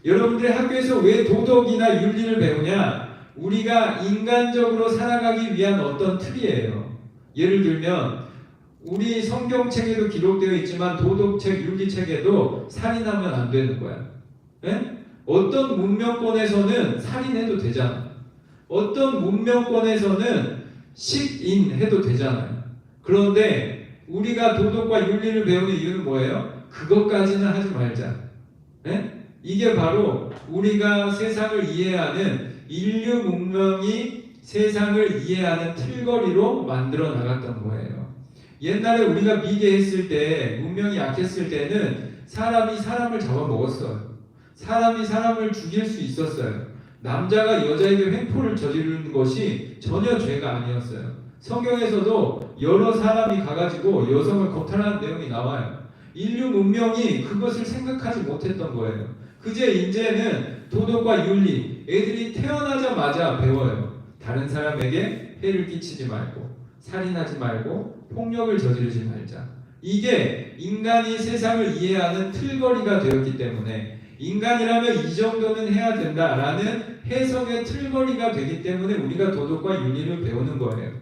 여러분들의 학교에서 왜 도덕이나 윤리를 배우냐? 우리가 인간적으로 살아가기 위한 어떤 틀이에요. 예를 들면 우리 성경책에도 기록되어 있지만 도덕책, 윤리책에도 살인하면 안 되는 거야. 네? 어떤 문명권에서는 살인해도 되잖아. 어떤 문명권에서는 식인해도 되잖아요. 그런데 우리가 도덕과 윤리를 배우는 이유는 뭐예요? 그것까지는 하지 말자. 네? 이게 바로 우리가 세상을 이해하는 인류 문명이 세상을 이해하는 틀거리로 만들어 나갔던 거예요. 옛날에 우리가 미개했을 때, 문명이 약했을 때는 사람이 사람을 잡아먹었어요. 사람이 사람을 죽일 수 있었어요. 남자가 여자에게 횡포를 저지르는 것이 전혀 죄가 아니었어요. 성경에서도 여러 사람이 가가지고 여성을 겁탈하는 내용이 나와요. 인류 문명이 그것을 생각하지 못했던 거예요. 그제 이제는 도덕과 윤리, 애들이 태어나자마자 배워요. 다른 사람에게 해를 끼치지 말고, 살인하지 말고, 폭력을 저지르지 말자. 이게 인간이 세상을 이해하는 틀거리가 되었기 때문에 인간이라면 이 정도는 해야 된다라는 해석의 틀거리가 되기 때문에 우리가 도덕과 윤리를 배우는 거예요.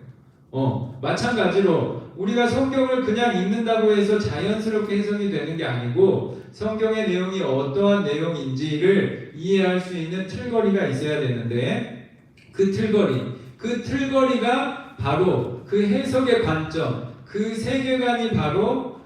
마찬가지로 우리가 성경을 그냥 읽는다고 해서 자연스럽게 해석이 되는 게 아니고 성경의 내용이 어떠한 내용인지를 이해할 수 있는 틀거리가 있어야 되는데 그 틀거리가 바로 그 해석의 관점, 그 세계관이 바로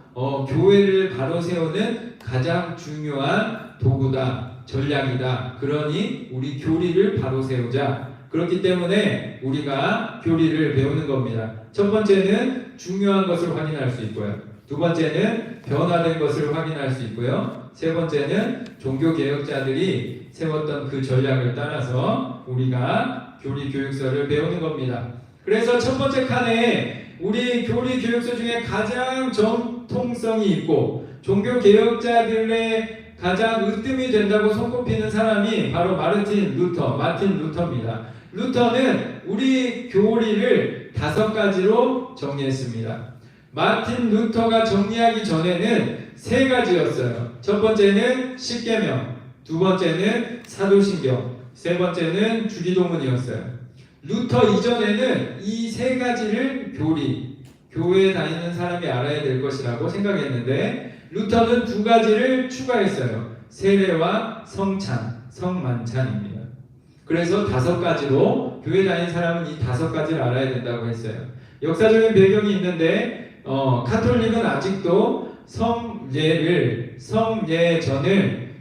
교회를 바로 세우는 가장 중요한 도구다, 전략이다. 그러니 우리 교리를 바로 세우자. 그렇기 때문에 우리가 교리를 배우는 겁니다. 첫 번째는 중요한 것을 확인할 수 있고요. 두 번째는 변화된 것을 확인할 수 있고요. 세 번째는 종교개혁자들이 세웠던 그 전략을 따라서 우리가 교리 교육서를 배우는 겁니다. 그래서 첫 번째 칸에 우리 교리 교육서 중에 가장 정통성이 있고 종교개혁자들의 가장 으뜸이 된다고 손꼽히는 사람이 바로 마틴 루터입니다. 루터는 우리 교리를 5가지로 정리했습니다. 마틴 루터가 정리하기 전에는 3가지였어요. 첫 번째는 십계명, 두 번째는 사도신경, 세 번째는 주기도문이었어요. 루터 이전에는 이 3가지를 교회에 다니는 사람이 알아야 될 것이라고 생각했는데 루터는 2가지를 추가했어요. 세례와 성찬, 성만찬입니다. 그래서 5가지로 교회 다니는 사람은 이 5가지를 알아야 된다고 했어요. 역사적인 배경이 있는데 가톨릭은 아직도 성예전을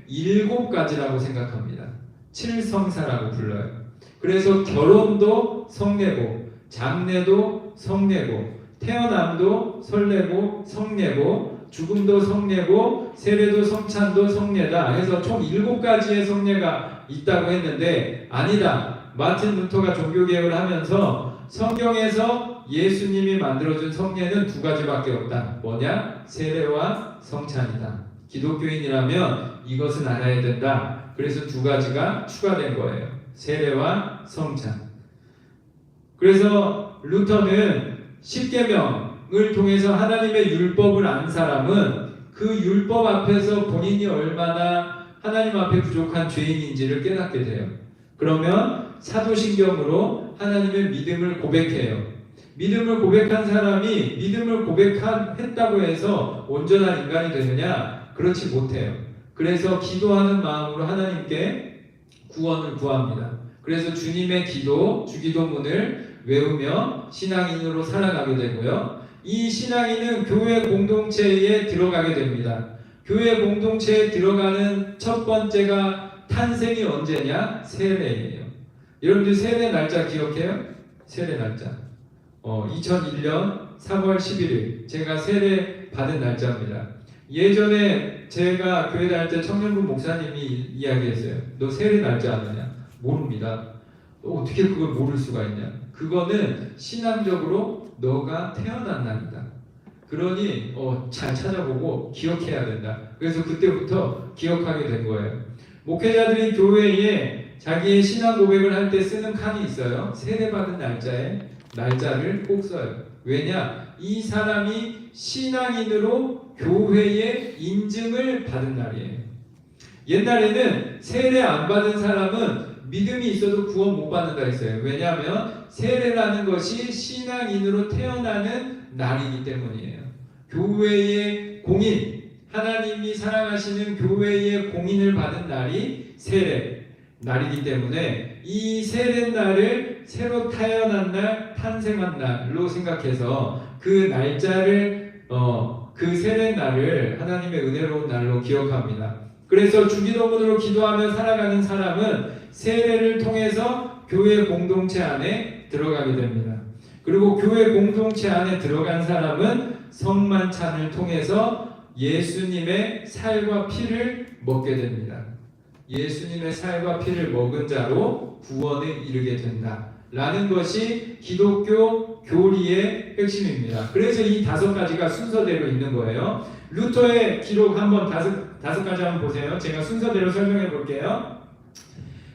7가지라고 생각합니다. 7성사라고 불러요. 그래서 결혼도 성례고, 장례도 성례고, 태어남도 설례고, 성례고, 죽음도 성례고, 세례도 성찬도 성례다 해서 총 7가지의 성례가 있다고 했는데 아니다. 마틴 루터가 종교개혁을 하면서 성경에서 예수님이 만들어준 성례는 2가지밖에 없다. 뭐냐? 세례와 성찬이다. 기독교인이라면 이것은 알아야 된다. 그래서 2가지가 추가된 거예요. 세례와 성찬. 그래서 루터는 십계명을 통해서 하나님의 율법을 안 사람은 그 율법 앞에서 본인이 얼마나 하나님 앞에 부족한 죄인인지를 깨닫게 돼요. 그러면 사도신경으로 하나님의 믿음을 고백해요. 믿음을 고백한 사람이 믿음을 고백했다고 해서 온전한 인간이 되느냐? 그렇지 못해요. 그래서 기도하는 마음으로 하나님께 구원을 구합니다. 그래서 주님의 기도, 주기도문을 외우며 신앙인으로 살아가게 되고요. 이 신앙인은 교회 공동체에 들어가게 됩니다. 교회 공동체에 들어가는 첫 번째가 탄생이 언제냐? 세례예요. 여러분들 세례 날짜 기억해요? 세례 날짜. 2001년 3월 11일 제가 세례 받은 날짜입니다. 예전에 제가 교회 다닐 때 청년부 목사님이 이야기했어요. 너 세례 날짜 아느냐? 모릅니다. 어떻게 그걸 모를 수가 있냐? 그거는 신앙적으로 너가 태어난 날이다. 그러니 잘 찾아보고 기억해야 된다. 그래서 그때부터 기억하게 된 거예요. 목회자들이 교회에 자기의 신앙 고백을 할 때 쓰는 칸이 있어요. 세례받은 날짜를 꼭 써요. 왜냐? 이 사람이 신앙인으로 교회의 인증을 받은 날이에요. 옛날에는 세례 안 받은 사람은 믿음이 있어도 구원 못 받는다 했어요. 왜냐하면 세례라는 것이 신앙인으로 태어나는 날이기 때문이에요. 교회의 공인, 하나님이 사랑하시는 교회의 공인을 받은 날이 세례 날이기 때문에 이 세례 날을 새로 태어난 날, 탄생한 날로 생각해서 그 날짜를 그 세례 날을 하나님의 은혜로운 날로 기억합니다. 그래서 주기도문으로 기도하며 살아가는 사람은 세례를 통해서 교회 공동체 안에 들어가게 됩니다. 그리고 교회 공동체 안에 들어간 사람은 성만찬을 통해서 예수님의 살과 피를 먹게 됩니다. 예수님의 살과 피를 먹은 자로 구원에 이르게 된다. 라는 것이 기독교 교리의 핵심입니다. 그래서 이 5가지가 순서대로 있는 거예요. 루터의 기록 한번 5가지 한번 보세요. 제가 순서대로 설명해 볼게요.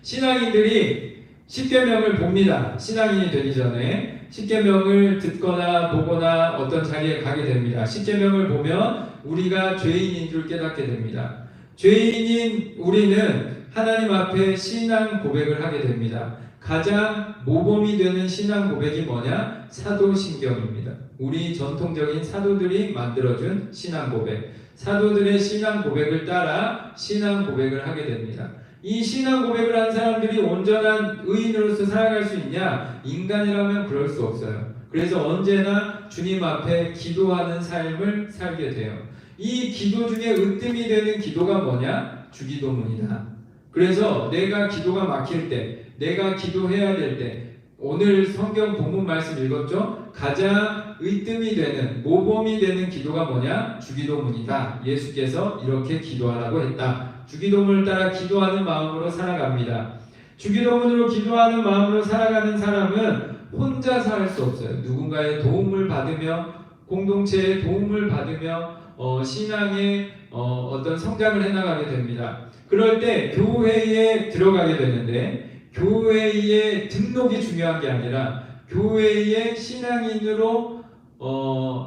신앙인들이 십계명을 봅니다. 신앙인이 되기 전에 십계명을 듣거나 보거나 어떤 자리에 가게 됩니다. 십계명을 보면 우리가 죄인인 줄 깨닫게 됩니다. 죄인인 우리는 하나님 앞에 신앙 고백을 하게 됩니다. 가장 모범이 되는 신앙 고백이 뭐냐? 사도신경입니다. 우리 전통적인 사도들이 만들어준 신앙 고백. 사도들의 신앙 고백을 따라 신앙 고백을 하게 됩니다. 이 신앙 고백을 한 사람들이 온전한 의인으로서 살아갈 수 있냐? 인간이라면 그럴 수 없어요. 그래서 언제나 주님 앞에 기도하는 삶을 살게 돼요. 이 기도 중에 으뜸이 되는 기도가 뭐냐? 주기도문이다. 그래서 내가 기도가 막힐 때, 내가 기도해야 될 때, 오늘 성경 본문 말씀 읽었죠? 가장 의뜸이 되는, 모범이 되는 기도가 뭐냐? 주기도문이다. 예수께서 이렇게 기도하라고 했다. 주기도문을 따라 기도하는 마음으로 살아갑니다. 주기도문으로 기도하는 마음으로 살아가는 사람은 혼자서 할 수 없어요. 누군가의 도움을 받으며, 공동체의 도움을 받으며 신앙의 어떤 성장을 해나가게 됩니다. 그럴 때 교회에 들어가게 되는데, 교회의 등록이 중요한 게 아니라 교회의 신앙인으로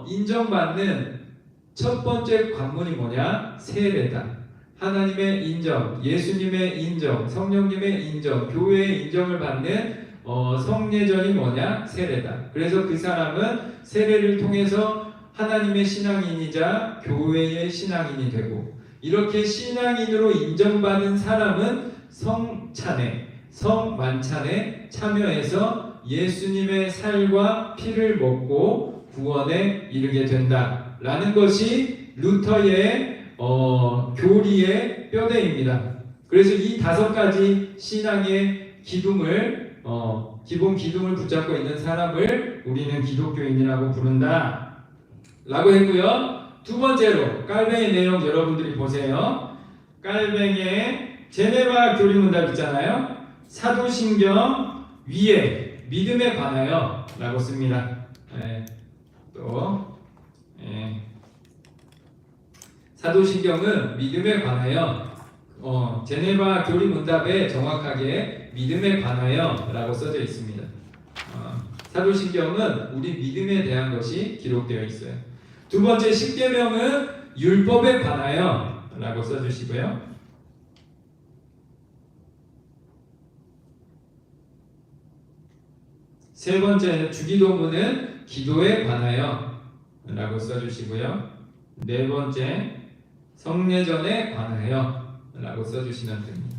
인정받는 첫 번째 관문이 뭐냐? 세례다. 하나님의 인정, 예수님의 인정, 성령님의 인정, 교회의 인정을 받는 성례전이 뭐냐? 세례다. 그래서 그 사람은 세례를 통해서 하나님의 신앙인이자 교회의 신앙인이 되고, 이렇게 신앙인으로 인정받은 사람은 성찬에, 성만찬에 참여해서 예수님의 살과 피를 먹고 구원에 이르게 된다라는 것이 루터의 교리의 뼈대입니다. 그래서 이 5가지 신앙의 기둥을 기본 기둥을 붙잡고 있는 사람을 우리는 기독교인이라고 부른다 라고 했고요. 두 번째로 깔뱅의 내용 여러분들이 보세요. 깔뱅의 제네바 교리문답 있잖아요. 사도신경 위에 믿음에 관하여 라고 씁니다. 사도신경은 믿음에 관하여, 제네바 교리문답에 정확하게 믿음에 관하여 라고 써져 있습니다. 사도신경은 우리 믿음에 대한 것이 기록되어 있어요. 두 번째 십계명은 율법에 관하여 라고 써주시고요. 세 번째 주기도문은 기도에 관하여 라고 써주시고요. 네 번째 성례전에 관하여 라고 써주시면 됩니다.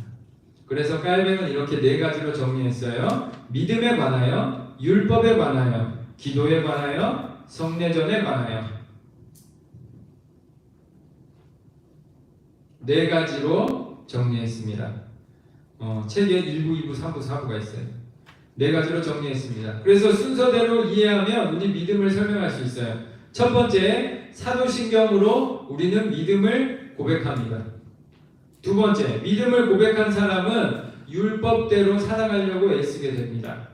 그래서 깔뱅은 이렇게 4가지로 정리했어요. 믿음에 관하여, 율법에 관하여, 기도에 관하여, 성례전에 관하여 4가지로 정리했습니다. 책에 1부, 2부, 3부, 4부가 있어요. 4가지로 정리했습니다. 그래서 순서대로 이해하면 우리 믿음을 설명할 수 있어요. 첫 번째, 사도신경으로 우리는 믿음을 고백합니다. 두 번째, 믿음을 고백한 사람은 율법대로 살아가려고 애쓰게 됩니다.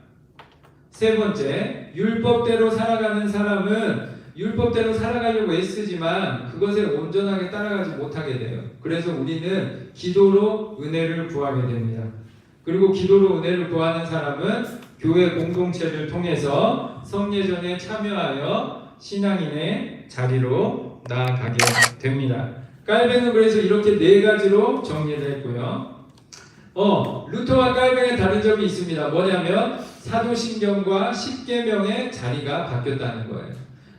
세 번째, 율법대로 살아가는 사람은 율법대로 살아가려고 애쓰지만 그것에 온전하게 따라가지 못하게 돼요. 그래서 우리는 기도로 은혜를 구하게 됩니다. 그리고 기도로 은혜를 구하는 사람은 교회 공동체를 통해서 성례전에 참여하여 신앙인의 자리로 나아가게 됩니다. 깔뱅은 그래서 이렇게 4가지로 정리를 했고요. 루터와 깔뱅의 다른 점이 있습니다. 뭐냐면 사도신경과 십계명의 자리가 바뀌었다는 거예요.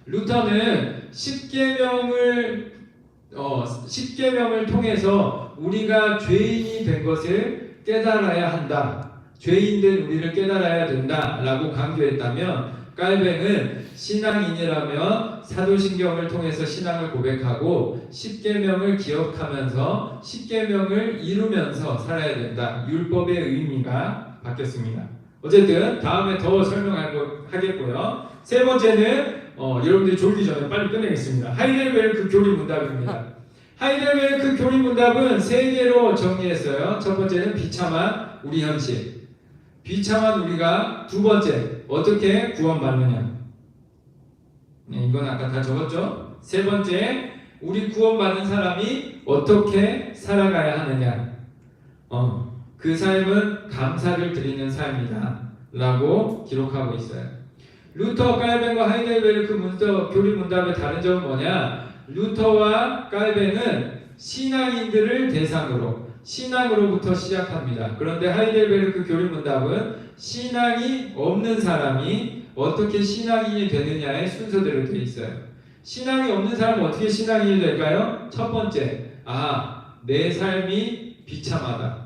루터는 십계명을 통해서 우리가 죄인이 된 것을 깨달아야 한다. 죄인된 우리를 깨달아야 된다라고 강조했다면, 깔뱅은 신앙인이라면 사도신경을 통해서 신앙을 고백하고 십계명을 기억하면서 십계명을 이루면서 살아야 된다. 율법의 의미가 바뀌었습니다. 어쨌든 다음에 더 설명하겠고요. 세 번째는 여러분들이 졸기 전에 빨리 끝내겠습니다. 하이델베르크 교리문답입니다. 하이델베르크 교리문답은 3개로 정리했어요. 첫 번째는 비참한 우리 현실, 비참한 우리가. 두 번째, 어떻게 구원받느냐. 이건 아까 다 적었죠. 세 번째, 우리 구원받은 사람이 어떻게 살아가야 하느냐. 그 삶은 감사를 드리는 삶이다 라고 기록하고 있어요. 루터, 깔뱅과 하이델베르크 교리문답의 다른 점은 뭐냐? 루터와 깔뱅은 신앙인들을 대상으로 신앙으로부터 시작합니다. 그런데 하이델베르크 교리문답은 신앙이 없는 사람이 어떻게 신앙인이 되느냐의 순서대로 되어 있어요. 신앙이 없는 사람은 어떻게 신앙인이 될까요? 첫 번째, 내 삶이 비참하다.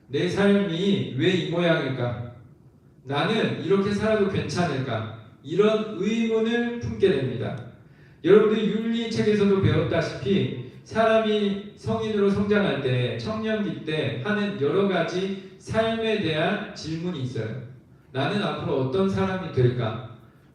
내 삶이 왜 이 모양일까? 나는 이렇게 살아도 괜찮을까? 이런 의문을 품게 됩니다. 여러분들 윤리책에서도 배웠다시피 사람이 성인으로 성장할 때, 청년기 때 하는 여러 가지 삶에 대한 질문이 있어요. 나는 앞으로 어떤 사람이 될까?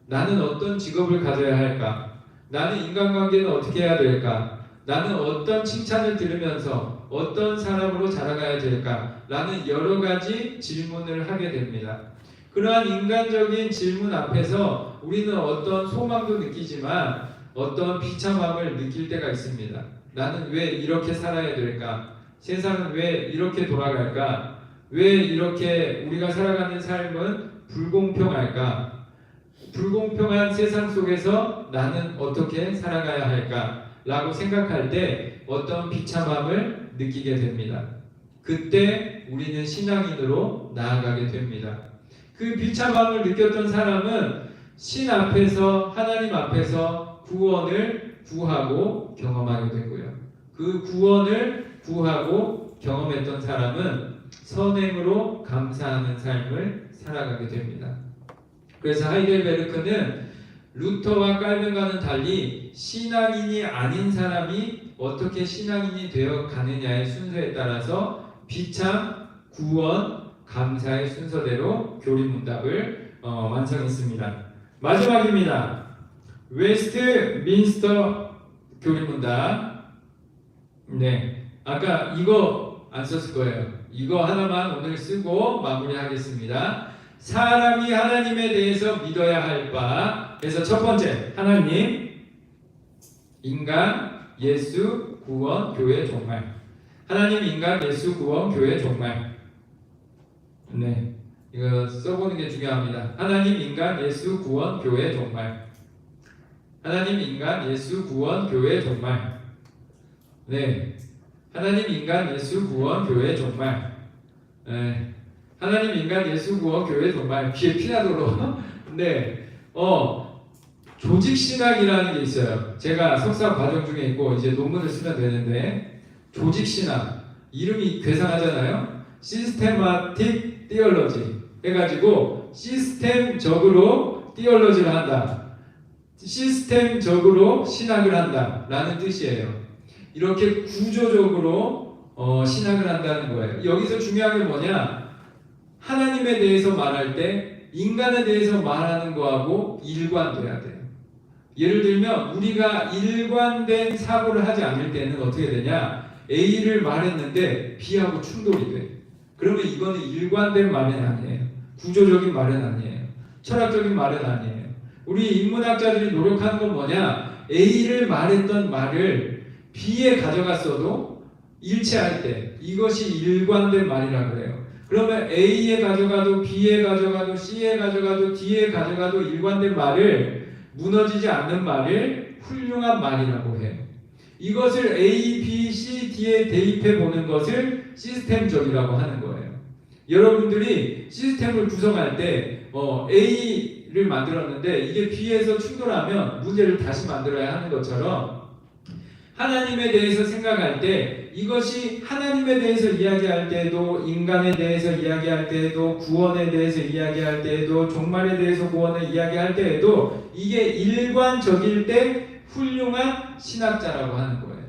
나는 어떤 직업을 가져야 할까? 나는 인간관계는 어떻게 해야 될까? 나는 어떤 칭찬을 들으면서 어떤 사람으로 자라가야 될까? 라는 여러 가지 질문을 하게 됩니다. 그러한 인간적인 질문 앞에서 우리는 어떤 소망도 느끼지만 어떤 비참함을 느낄 때가 있습니다. 나는 왜 이렇게 살아야 될까? 세상은 왜 이렇게 돌아갈까? 왜 이렇게 우리가 살아가는 삶은 불공평할까? 불공평한 세상 속에서 나는 어떻게 살아가야 할까? 라고 생각할 때 어떤 비참함을 느끼게 됩니다. 그때 우리는 신앙인으로 나아가게 됩니다. 그 비참함을 느꼈던 사람은 신 앞에서 하나님 앞에서 구원을 구하고 경험하게 되고요. 그 구원을 구하고 경험했던 사람은 선행으로 감사하는 삶을 살아가게 됩니다. 그래서 하이델베르크는 루터와 깔빈과는 달리 신앙인이 아닌 사람이 어떻게 신앙인이 되어 가느냐의 순서에 따라서 비참, 구원, 감사의 순서대로 교리문답을 완성했습니다. 마지막입니다. 웨스트민스터 교리문답. 네, 아까 이거 안 썼을 거예요. 이거 하나만 오늘 쓰고 마무리하겠습니다. 사람이 하나님에 대해서 믿어야 할 바. 그래서 첫 번째, 하나님, 인간, 예수, 구원, 교회, 종말. 하나님, 인간, 예수, 구원, 교회, 종말. 네, 이거 써보는 게 중요합니다. 하나님, 인간, 예수, 구원, 교회, 종말. 하나님, 인간, 예수, 구원, 교회, 종말. 네, 하나님, 인간, 예수, 구원, 교회, 종말. 네, 하나님, 인간, 예수, 구원, 교회, 종말. 귀에 피나도록. 네, 조직신학이라는 게 있어요. 제가 석사 과정 중에 있고 이제 논문을 쓰면 되는데, 조직신학 이름이 괴상하잖아요. 시스테마틱 티올로지 해가지고 시스템적으로 티올로지를 한다, 시스템적으로 신학을 한다 라는 뜻이에요. 이렇게 구조적으로 신학을 한다는 거예요. 여기서 중요한 게 뭐냐, 하나님에 대해서 말할 때 인간에 대해서 말하는 거하고 일관돼야 돼요. 예를 들면 우리가 일관된 사고를 하지 않을 때는 어떻게 되냐, A를 말했는데 B하고 충돌이 돼. 그러면 이거는 일관된 말은 아니에요. 구조적인 말은 아니에요. 철학적인 말은 아니에요. 우리 인문학자들이 노력하는 건 뭐냐, A를 말했던 말을 B에 가져갔어도 일치할 때 이것이 일관된 말이라고 그래요. 그러면 A에 가져가도 B에 가져가도 C에 가져가도 D에 가져가도 일관된 말을, 무너지지 않는 말을 훌륭한 말이라고 해요. 이것을 A, B, C, D에 대입해 보는 것을 시스템적이라고 하는 거예요. 여러분들이 시스템을 구성할 때 A를 만들었는데 이게 B에서 충돌하면 문제를 다시 만들어야 하는 것처럼, 하나님에 대해서 생각할 때 이것이 하나님에 대해서 이야기할 때에도, 인간에 대해서 이야기할 때에도, 구원에 대해서 이야기할 때에도, 종말에 대해서 구원을 이야기할 때에도 이게 일관적일 때 훌륭한 신학자라고 하는 거예요.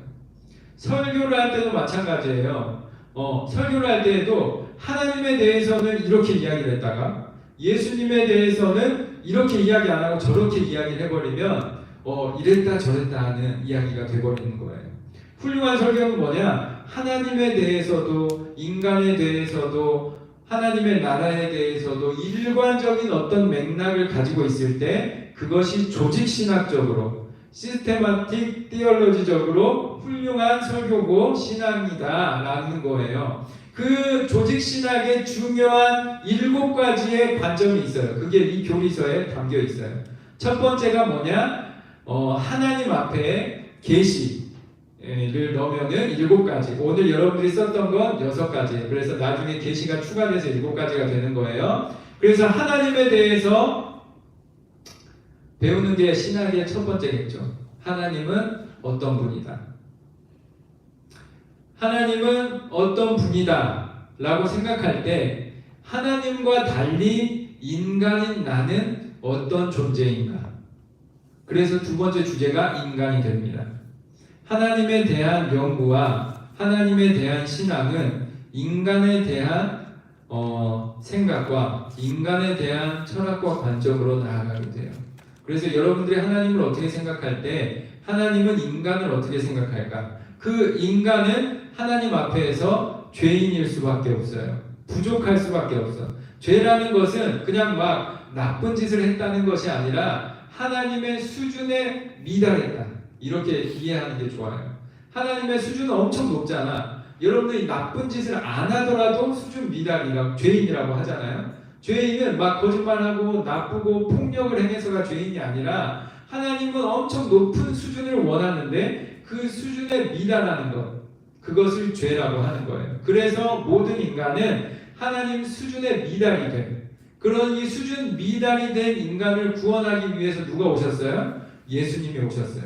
설교를 할 때도 마찬가지예요. 설교를 할 때에도 하나님에 대해서는 이렇게 이야기를 했다가 예수님에 대해서는 이렇게 이야기 안 하고 저렇게 이야기를 해버리면 이랬다 저랬다 하는 이야기가 돼버리는 거예요. 훌륭한 설교는 뭐냐, 하나님에 대해서도 인간에 대해서도 하나님의 나라에 대해서도 일관적인 어떤 맥락을 가지고 있을 때 그것이 조직신학적으로, 시스테마틱 티올로지적으로 훌륭한 설교고 신앙이다 라는 거예요. 그 조직신학의 중요한 7가지의 관점이 있어요. 그게 이 교리서에 담겨 있어요. 첫 번째가 뭐냐, 하나님 앞에 계시를 넣으면은 7가지. 오늘 여러분들이 썼던 건 6가지. 그래서 나중에 계시가 추가돼서 7가지가 되는 거예요. 그래서 하나님에 대해서 배우는 게 신학의 첫 번째겠죠. 하나님은 어떤 분이다. 하나님은 어떤 분이다 라고 생각할 때 하나님과 달리 인간인 나는 어떤 존재인가. 그래서 두 번째 주제가 인간이 됩니다. 하나님에 대한 연구와 하나님에 대한 신앙은 인간에 대한 생각과 인간에 대한 철학과 관점으로 나아가게 돼요. 그래서 여러분들이 하나님을 어떻게 생각할 때 하나님은 인간을 어떻게 생각할까? 그 인간은 하나님 앞에서 죄인일 수밖에 없어요. 부족할 수밖에 없어. 죄라는 것은 그냥 막 나쁜 짓을 했다는 것이 아니라 하나님의 수준에 미달했다. 이렇게 이해하는 게 좋아요. 하나님의 수준은 엄청 높잖아. 여러분들이 나쁜 짓을 안 하더라도 수준 미달이라고 죄인이라고 하잖아요. 죄인은 막 거짓말하고 나쁘고 폭력을 행해서가 죄인이 아니라 하나님은 엄청 높은 수준을 원하는데 그 수준에 미달하는 것, 그것을 죄라고 하는 거예요. 그래서 모든 인간은 하나님 수준에 미달이 돼요. 그런 이 수준 미달이 된 인간을 구원하기 위해서 누가 오셨어요? 예수님이 오셨어요.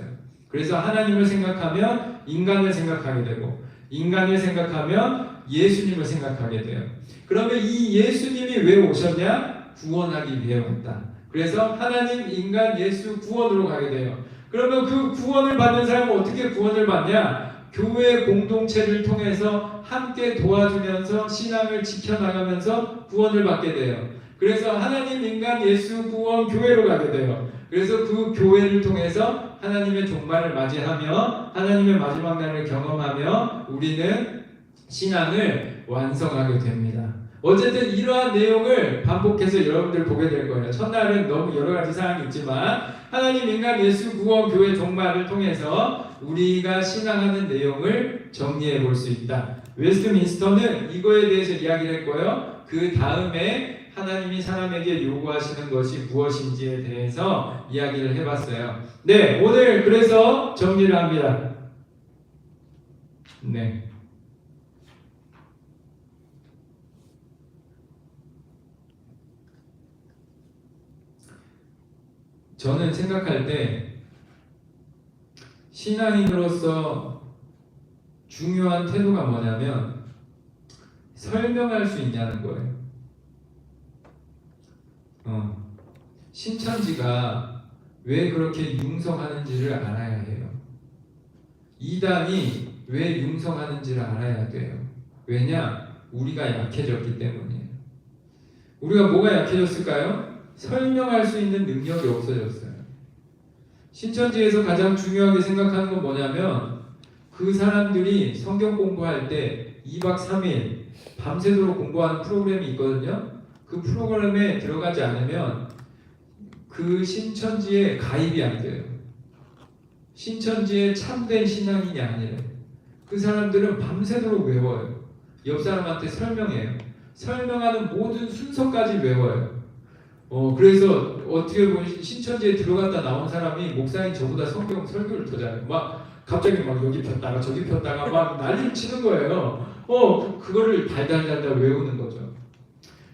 그래서 하나님을 생각하면 인간을 생각하게 되고 인간을 생각하면 예수님을 생각하게 돼요. 그러면 이 예수님이 왜 오셨냐? 구원하기 위해 왔다. 그래서 하나님, 인간, 예수 구원으로 가게 돼요. 그러면 그 구원을 받는 사람은 어떻게 구원을 받냐? 교회 공동체를 통해서 함께 도와주면서 신앙을 지켜나가면서 구원을 받게 돼요. 그래서 하나님, 인간, 예수, 구원, 교회로 가게 돼요. 그래서 그 교회를 통해서 하나님의 종말을 맞이하며 하나님의 마지막 날을 경험하며 우리는 신앙을 완성하게 됩니다. 어쨌든 이러한 내용을 반복해서 여러분들 보게 될 거예요. 첫날은 너무 여러 가지 사항이 있지만 하나님, 인간, 예수, 구원, 교회, 종말을 통해서 우리가 신앙하는 내용을 정리해 볼 수 있다. 웨스트민스터는 이거에 대해서 이야기를 했고요. 그 다음에 하나님이 사람에게 요구하시는 것이 무엇인지에 대해서 이야기를 해봤어요. 네, 오늘 그래서 정리를 합니다. 네. 저는 생각할 때 신앙인으로서 중요한 태도가 뭐냐면 설명할 수 있냐는 거예요. 신천지가 왜 그렇게 융성하는지를 알아야 해요. 이단이 왜 융성하는지를 알아야 돼요. 왜냐? 우리가 약해졌기 때문이에요. 우리가 뭐가 약해졌을까요? 설명할 수 있는 능력이 없어졌어요. 신천지에서 가장 중요하게 생각하는 건 뭐냐면 그 사람들이 성경 공부할 때 2박 3일 밤새도록 공부하는 프로그램이 있거든요. 그 프로그램에 들어가지 않으면 그 신천지에 가입이 안 돼요. 신천지에 참된 신앙인이 아니래요. 그 사람들은 밤새도록 외워요. 옆 사람한테 설명해요. 설명하는 모든 순서까지 외워요. 그래서 어떻게 보면 신천지에 들어갔다 나온 사람이 목사님 저보다 성경 설교를 더 잘해요. 막 갑자기 막 여기 폈다가 저기 폈다가 막 난리를 치는 거예요. 그거를 달달달달 외우는 거죠.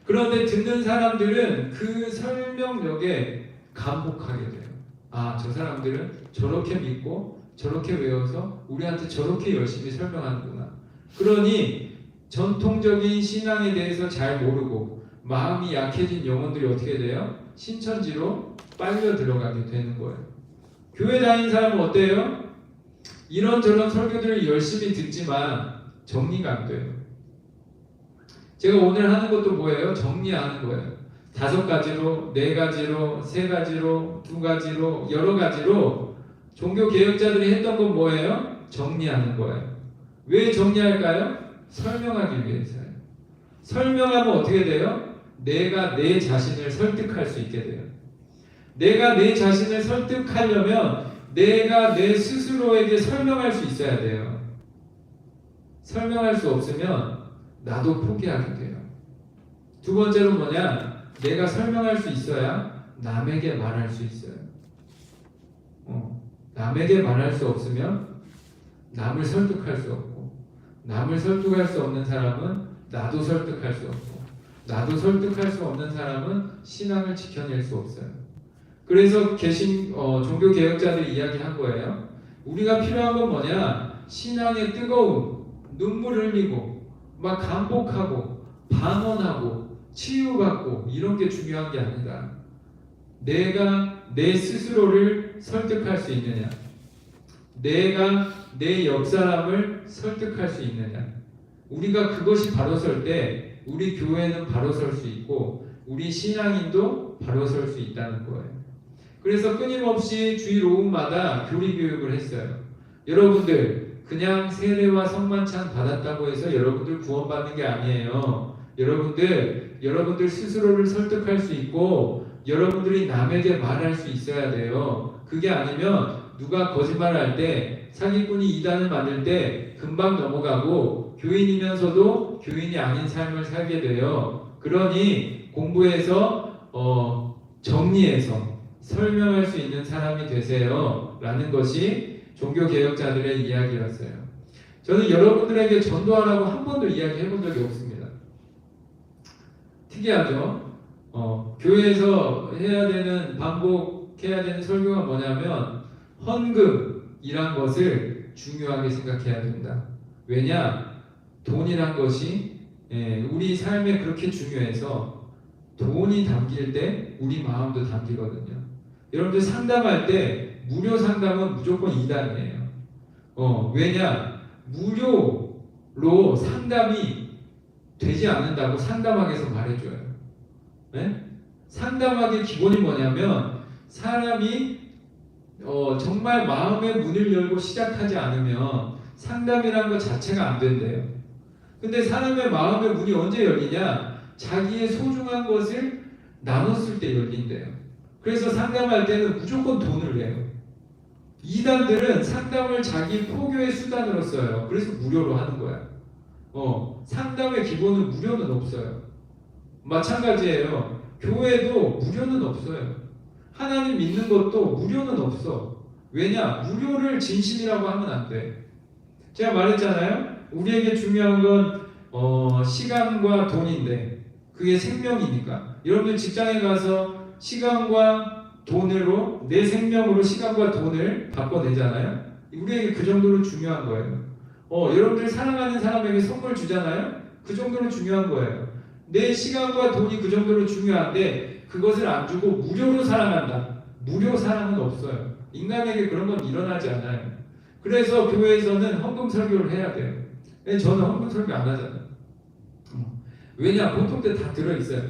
그런데 듣는 사람들은 그 설명력에 감복하게 돼요. 아, 저 사람들은 저렇게 믿고 저렇게 외워서 우리한테 저렇게 열심히 설명하는구나. 그러니 전통적인 신앙에 대해서 잘 모르고 마음이 약해진 영혼들이 어떻게 돼요? 신천지로 빨려 들어가게 되는 거예요. 교회 다니는 사람은 어때요? 이런저런 설교들을 열심히 듣지만 정리가 안 돼요. 제가 오늘 하는 것도 뭐예요? 정리하는 거예요. 5가지로, 4가지로, 3가지로, 2가지로, 여러 가지로 종교 개혁자들이 했던 건 뭐예요? 정리하는 거예요. 왜 정리할까요? 설명하기 위해서요. 설명하면 어떻게 돼요? 내가 내 자신을 설득할 수 있게 돼요. 내가 내 자신을 설득하려면 내가 내 스스로에게 설명할 수 있어야 돼요. 설명할 수 없으면 나도 포기하게 돼요. 두 번째로 뭐냐? 내가 설명할 수 있어야 남에게 말할 수 있어요. 남에게 말할 수 없으면 남을 설득할 수 없고, 남을 설득할 수 없는 사람은 나도 설득할 수 없고, 나도 설득할 수 없는 사람은 신앙을 지켜낼 수 없어요. 그래서 종교 개혁자들이 이야기한 거예요. 우리가 필요한 건 뭐냐? 신앙의 뜨거움, 눈물 흘리고 막 감복하고 반원하고 치유받고 이런 게 중요한 게 아니다. 내가 내 스스로를 설득할 수 있느냐? 내가 내 옆 사람을 설득할 수 있느냐? 우리가 그것이 바로 설 때 우리 교회는 바로 설 수 있고 우리 신앙인도 바로 설 수 있다는 거예요. 그래서 끊임없이 주일 오후마다 교리 교육을 했어요. 여러분들 그냥 세례와 성만찬 받았다고 해서 여러분들 구원받는 게 아니에요. 여러분들 스스로를 설득할 수 있고 여러분들이 남에게 말할 수 있어야 돼요. 그게 아니면 누가 거짓말할 때 사기꾼이 이단을 만들 때 금방 넘어가고 교인이면서도 교인이 아닌 삶을 살게 돼요. 그러니 공부해서 정리해서 설명할 수 있는 사람이 되세요 라는 것이 종교개혁자들의 이야기였어요. 저는 여러분들에게 전도하라고 한 번도 이야기해 본 적이 없습니다. 특이하죠? 교회에서 반복해야 되는 설교가 뭐냐면 헌금이란 것을 중요하게 생각해야 된다. 왜냐? 돈이란 것이 우리 삶에 그렇게 중요해서 돈이 담길 때 우리 마음도 담기거든요. 여러분들 상담할 때 무료 상담은 무조건 이단이에요. 왜냐? 무료로 상담이 되지 않는다고 상담학에서 말해줘요. 네? 상담학의 기본이 뭐냐면 사람이 정말 마음의 문을 열고 시작하지 않으면 상담이라는 것 자체가 안 된대요. 근데 사람의 마음의 문이 언제 열리냐? 자기의 소중한 것을 나눴을 때 열린대요. 그래서 상담할 때는 무조건 돈을 내요. 이단들은 상담을 자기 포교의 수단으로 써요. 그래서 무료로 하는 거야. 상담의 기본은 무료는 없어요. 마찬가지예요. 교회도 무료는 없어요. 하나님 믿는 것도 무료는 없어. 왜냐? 무료를 진심이라고 하면 안 돼. 제가 말했잖아요. 우리에게 중요한 건 시간과 돈인데 그게 생명이니까. 여러분들 직장에 가서 시간과 돈으로 내 생명으로 시간과 돈을 바꿔내잖아요. 우리에게 그 정도로 중요한 거예요. 여러분들 사랑하는 사람에게 선물 주잖아요. 그 정도로 중요한 거예요. 내 시간과 돈이 그 정도로 중요한데 그것을 안 주고 무료로 사랑한다. 무료 사랑은 없어요. 인간에게 그런 건 일어나지 않아요. 그래서 교회에서는 헌금 설교를 해야 돼요. 저는 헌금 설교 안 하잖아요. 왜냐? 보통 때 다 들어있어요.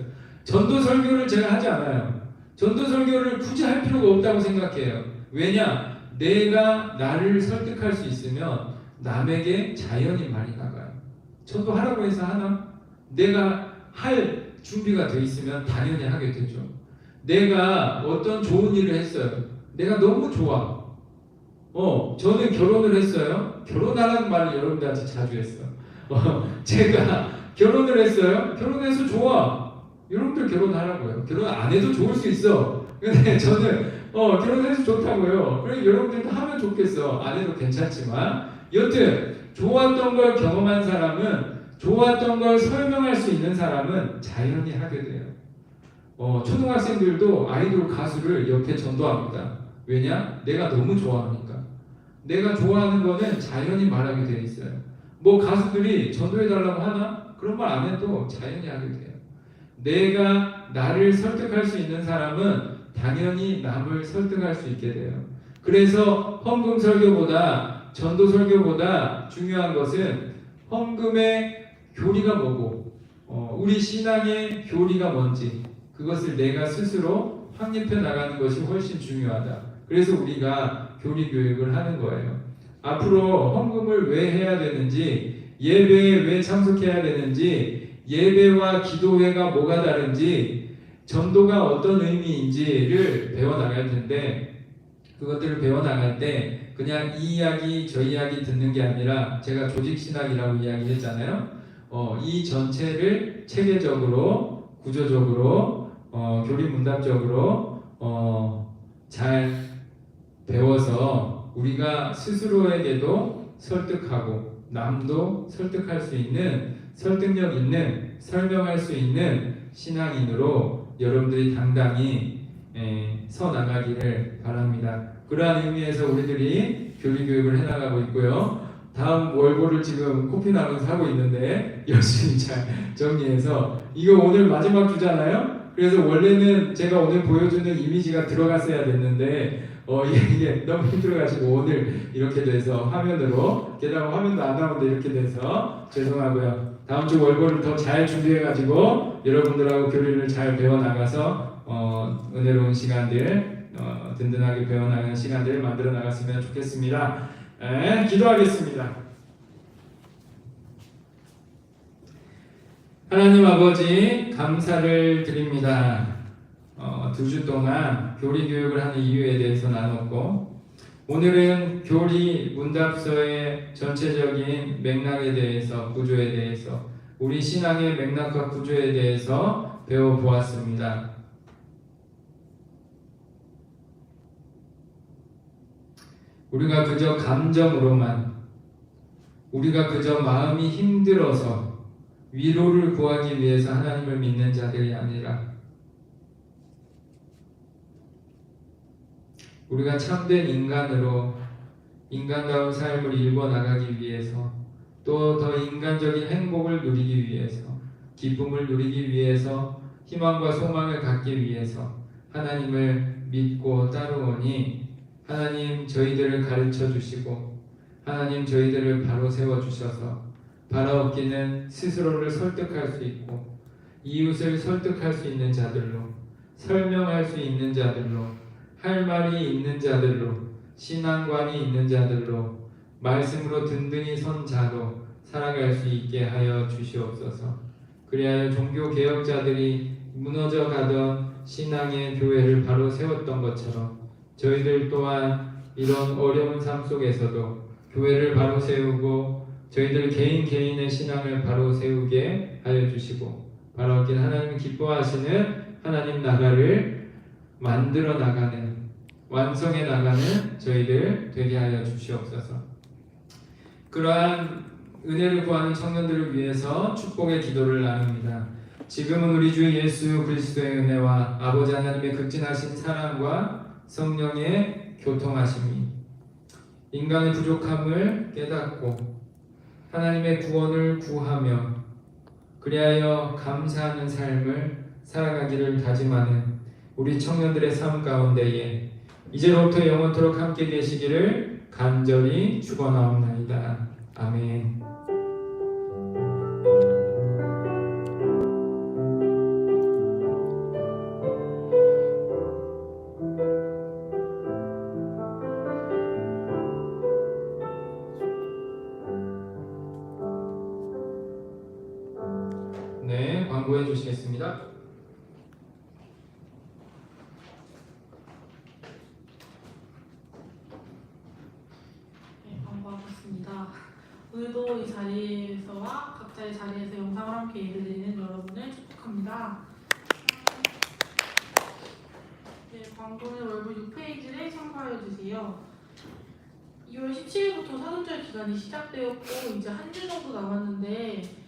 전도 설교를 제가 하지 않아요. 전도 설교를 굳이 할 필요가 없다고 생각해요. 왜냐? 내가 나를 설득할 수 있으면 남에게 자연히 말이 나가요. 전도하라고 해서 하나? 내가 할 준비가 돼 있으면 당연히 하게 되죠. 내가 어떤 좋은 일을 했어요. 내가 너무 좋아. 저는 결혼을 했어요. 결혼하라는 말을 여러분들한테 자주 했어요. 제가 결혼을 했어요. 결혼해서 좋아. 여러분들 결혼하라고요. 결혼 안 해도 좋을 수 있어. 근데 저는 결혼해서 좋다고요. 그래 여러분들도 하면 좋겠어. 안 해도 괜찮지만 여튼 좋았던 걸 경험한 사람은 좋았던 걸 설명할 수 있는 사람은 자연히 하게 돼요. 초등학생들도 아이돌 가수를 옆에 전도합니다. 왜냐? 내가 너무 좋아하니까. 내가 좋아하는 거는 자연히 말하게 되어 있어요. 뭐 가수들이 전도해달라고 하나? 그런 말 안 해도 자연히 하게 돼요. 내가 나를 설득할 수 있는 사람은 당연히 남을 설득할 수 있게 돼요. 그래서 헌금 설교보다 전도 설교보다 중요한 것은 헌금의 교리가 뭐고 우리 신앙의 교리가 뭔지 그것을 내가 스스로 확립해 나가는 것이 훨씬 중요하다. 그래서 우리가 교리 교육을 하는 거예요. 앞으로 헌금을 왜 해야 되는지, 예배에 왜 참석해야 되는지, 예배와 기도회가 뭐가 다른지, 전도가 어떤 의미인지를 배워나갈 텐데 그것들을 배워나갈 때 그냥 이 이야기 저 이야기 듣는 게 아니라 제가 조직신학이라고 이야기했잖아요. 이 전체를 체계적으로 구조적으로 교리문답적으로 잘 배워서 우리가 스스로에게도 설득하고 남도 설득할 수 있는 설득력 있는 설명할 수 있는 신앙인으로 여러분들이 당당히 서 나가기를 바랍니다. 그러한 의미에서 우리들이 교리 교육을 해나가고 있고요. 다음 월보를 지금 코피나면서 하고 있는데 열심히 잘 정리해서 이거 오늘 마지막 주잖아요. 그래서 원래는 제가 오늘 보여주는 이미지가 들어갔어야 됐는데 이게 너무 힘들어가지고 오늘 이렇게 돼서 화면으로 게다가 화면도 안 나오는데 이렇게 돼서 죄송하고요. 다음 주 월보를 더 잘 준비해가지고 여러분들하고 교리를 잘 배워나가서 은혜로운 시간들, 든든하게 배워나가는 시간들을 만들어 나갔으면 좋겠습니다. 기도하겠습니다. 하나님 아버지 감사를 드립니다. 2주 동안 교리 교육을 하는 이유에 대해서 나눴고, 오늘은 교리 문답서의 전체적인 맥락에 대해서, 구조에 대해서, 우리 신앙의 맥락과 구조에 대해서 배워보았습니다. 우리가 그저 감정으로만, 우리가 그저 마음이 힘들어서 위로를 구하기 위해서 하나님을 믿는 자들이 아니라, 우리가 참된 인간으로 인간다운 삶을 일궈나가기 위해서, 또 더 인간적인 행복을 누리기 위해서, 기쁨을 누리기 위해서, 희망과 소망을 갖기 위해서 하나님을 믿고 따르오니, 하나님 저희들을 가르쳐 주시고 하나님 저희들을 바로 세워 주셔서 바라옵기는 스스로를 설득할 수 있고 이웃을 설득할 수 있는 자들로, 설명할 수 있는 자들로, 할 말이 있는 자들로, 신앙관이 있는 자들로, 말씀으로 든든히 선 자로 살아갈 수 있게 하여 주시옵소서. 그리하여 종교개혁자들이 무너져 가던 신앙의 교회를 바로 세웠던 것처럼 저희들 또한 이런 어려운 삶 속에서도 교회를 바로 세우고 저희들 개인의 신앙을 바로 세우게 하여 주시고, 바로 하나님 기뻐하시는 하나님 나라를 만들어 나가는, 완성해 나가는 저희들 되게 하여 주시옵소서. 그러한 은혜를 구하는 청년들을 위해서 축복의 기도를 나눕니다. 지금은 우리 주 예수 그리스도의 은혜와 아버지 하나님의 극진하신 사랑과 성령의 교통하심이 인간의 부족함을 깨닫고 하나님의 구원을 구하며 그리하여 감사하는 삶을 살아가기를 다짐하는 우리 청년들의 삶 가운데에 이제로부터 영원토록 함께 계시기를 간절히 축원하옵나이다. 아멘. 네, 광고해 주시겠습니다. 네, 광고하겠습니다. 오늘도 이 자리에서와 각자의 자리에서 영상을 함께 예배드리는 여러분을 축복합니다. 네, 광고는 월부 6페이지를 참고하여 주세요. 2월 17일부터 사순절 기간이 시작되었고 이제 한 주 정도 남았는데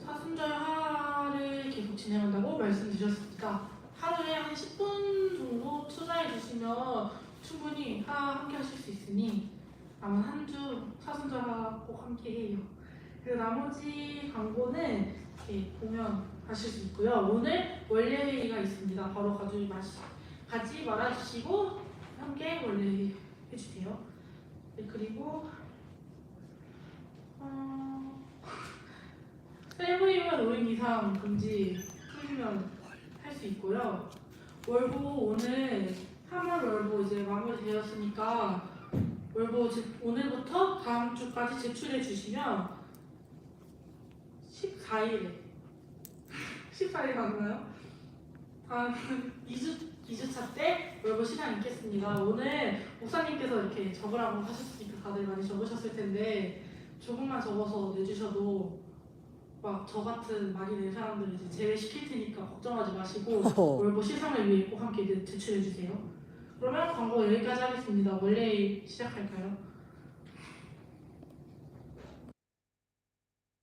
사순절하를 계속 진행한다고 말씀드렸습니다. 하루에 한 10분 정도 투자해 주시면 충분히 함께 하실 수 있으니 남은 한 주 사순절하 꼭 함께 해요. 그리고 나머지 광고는 이렇게 보면 하실 수 있고요. 오늘 원래 회의가 있습니다. 바로 가지 말아주시고 함께 원래 회의 해주세요. 네, 그리고 셀브이면 5인 이상 금지 풀리면 할 수 있고요. 월보 오늘 3월 월보 이제 마무리되었으니까 월보 오늘부터 다음 주까지 제출해 주시면 14일에 14일 맞나요? 다음 2주차 때 월보 시간 있겠습니다. 오늘 목사님께서 이렇게 적으라고 하셨으니까 다들 많이 적으셨을 텐데 조금만 적어서 내주셔도 막 저 같은 많이 낸 사람들 이제 제외시킬 테니까 걱정하지 마시고 월보 시상을 위해 꼭 함께 제출해 주세요. 그러면 광고 여기까지 하겠습니다. 원래 시작할까요?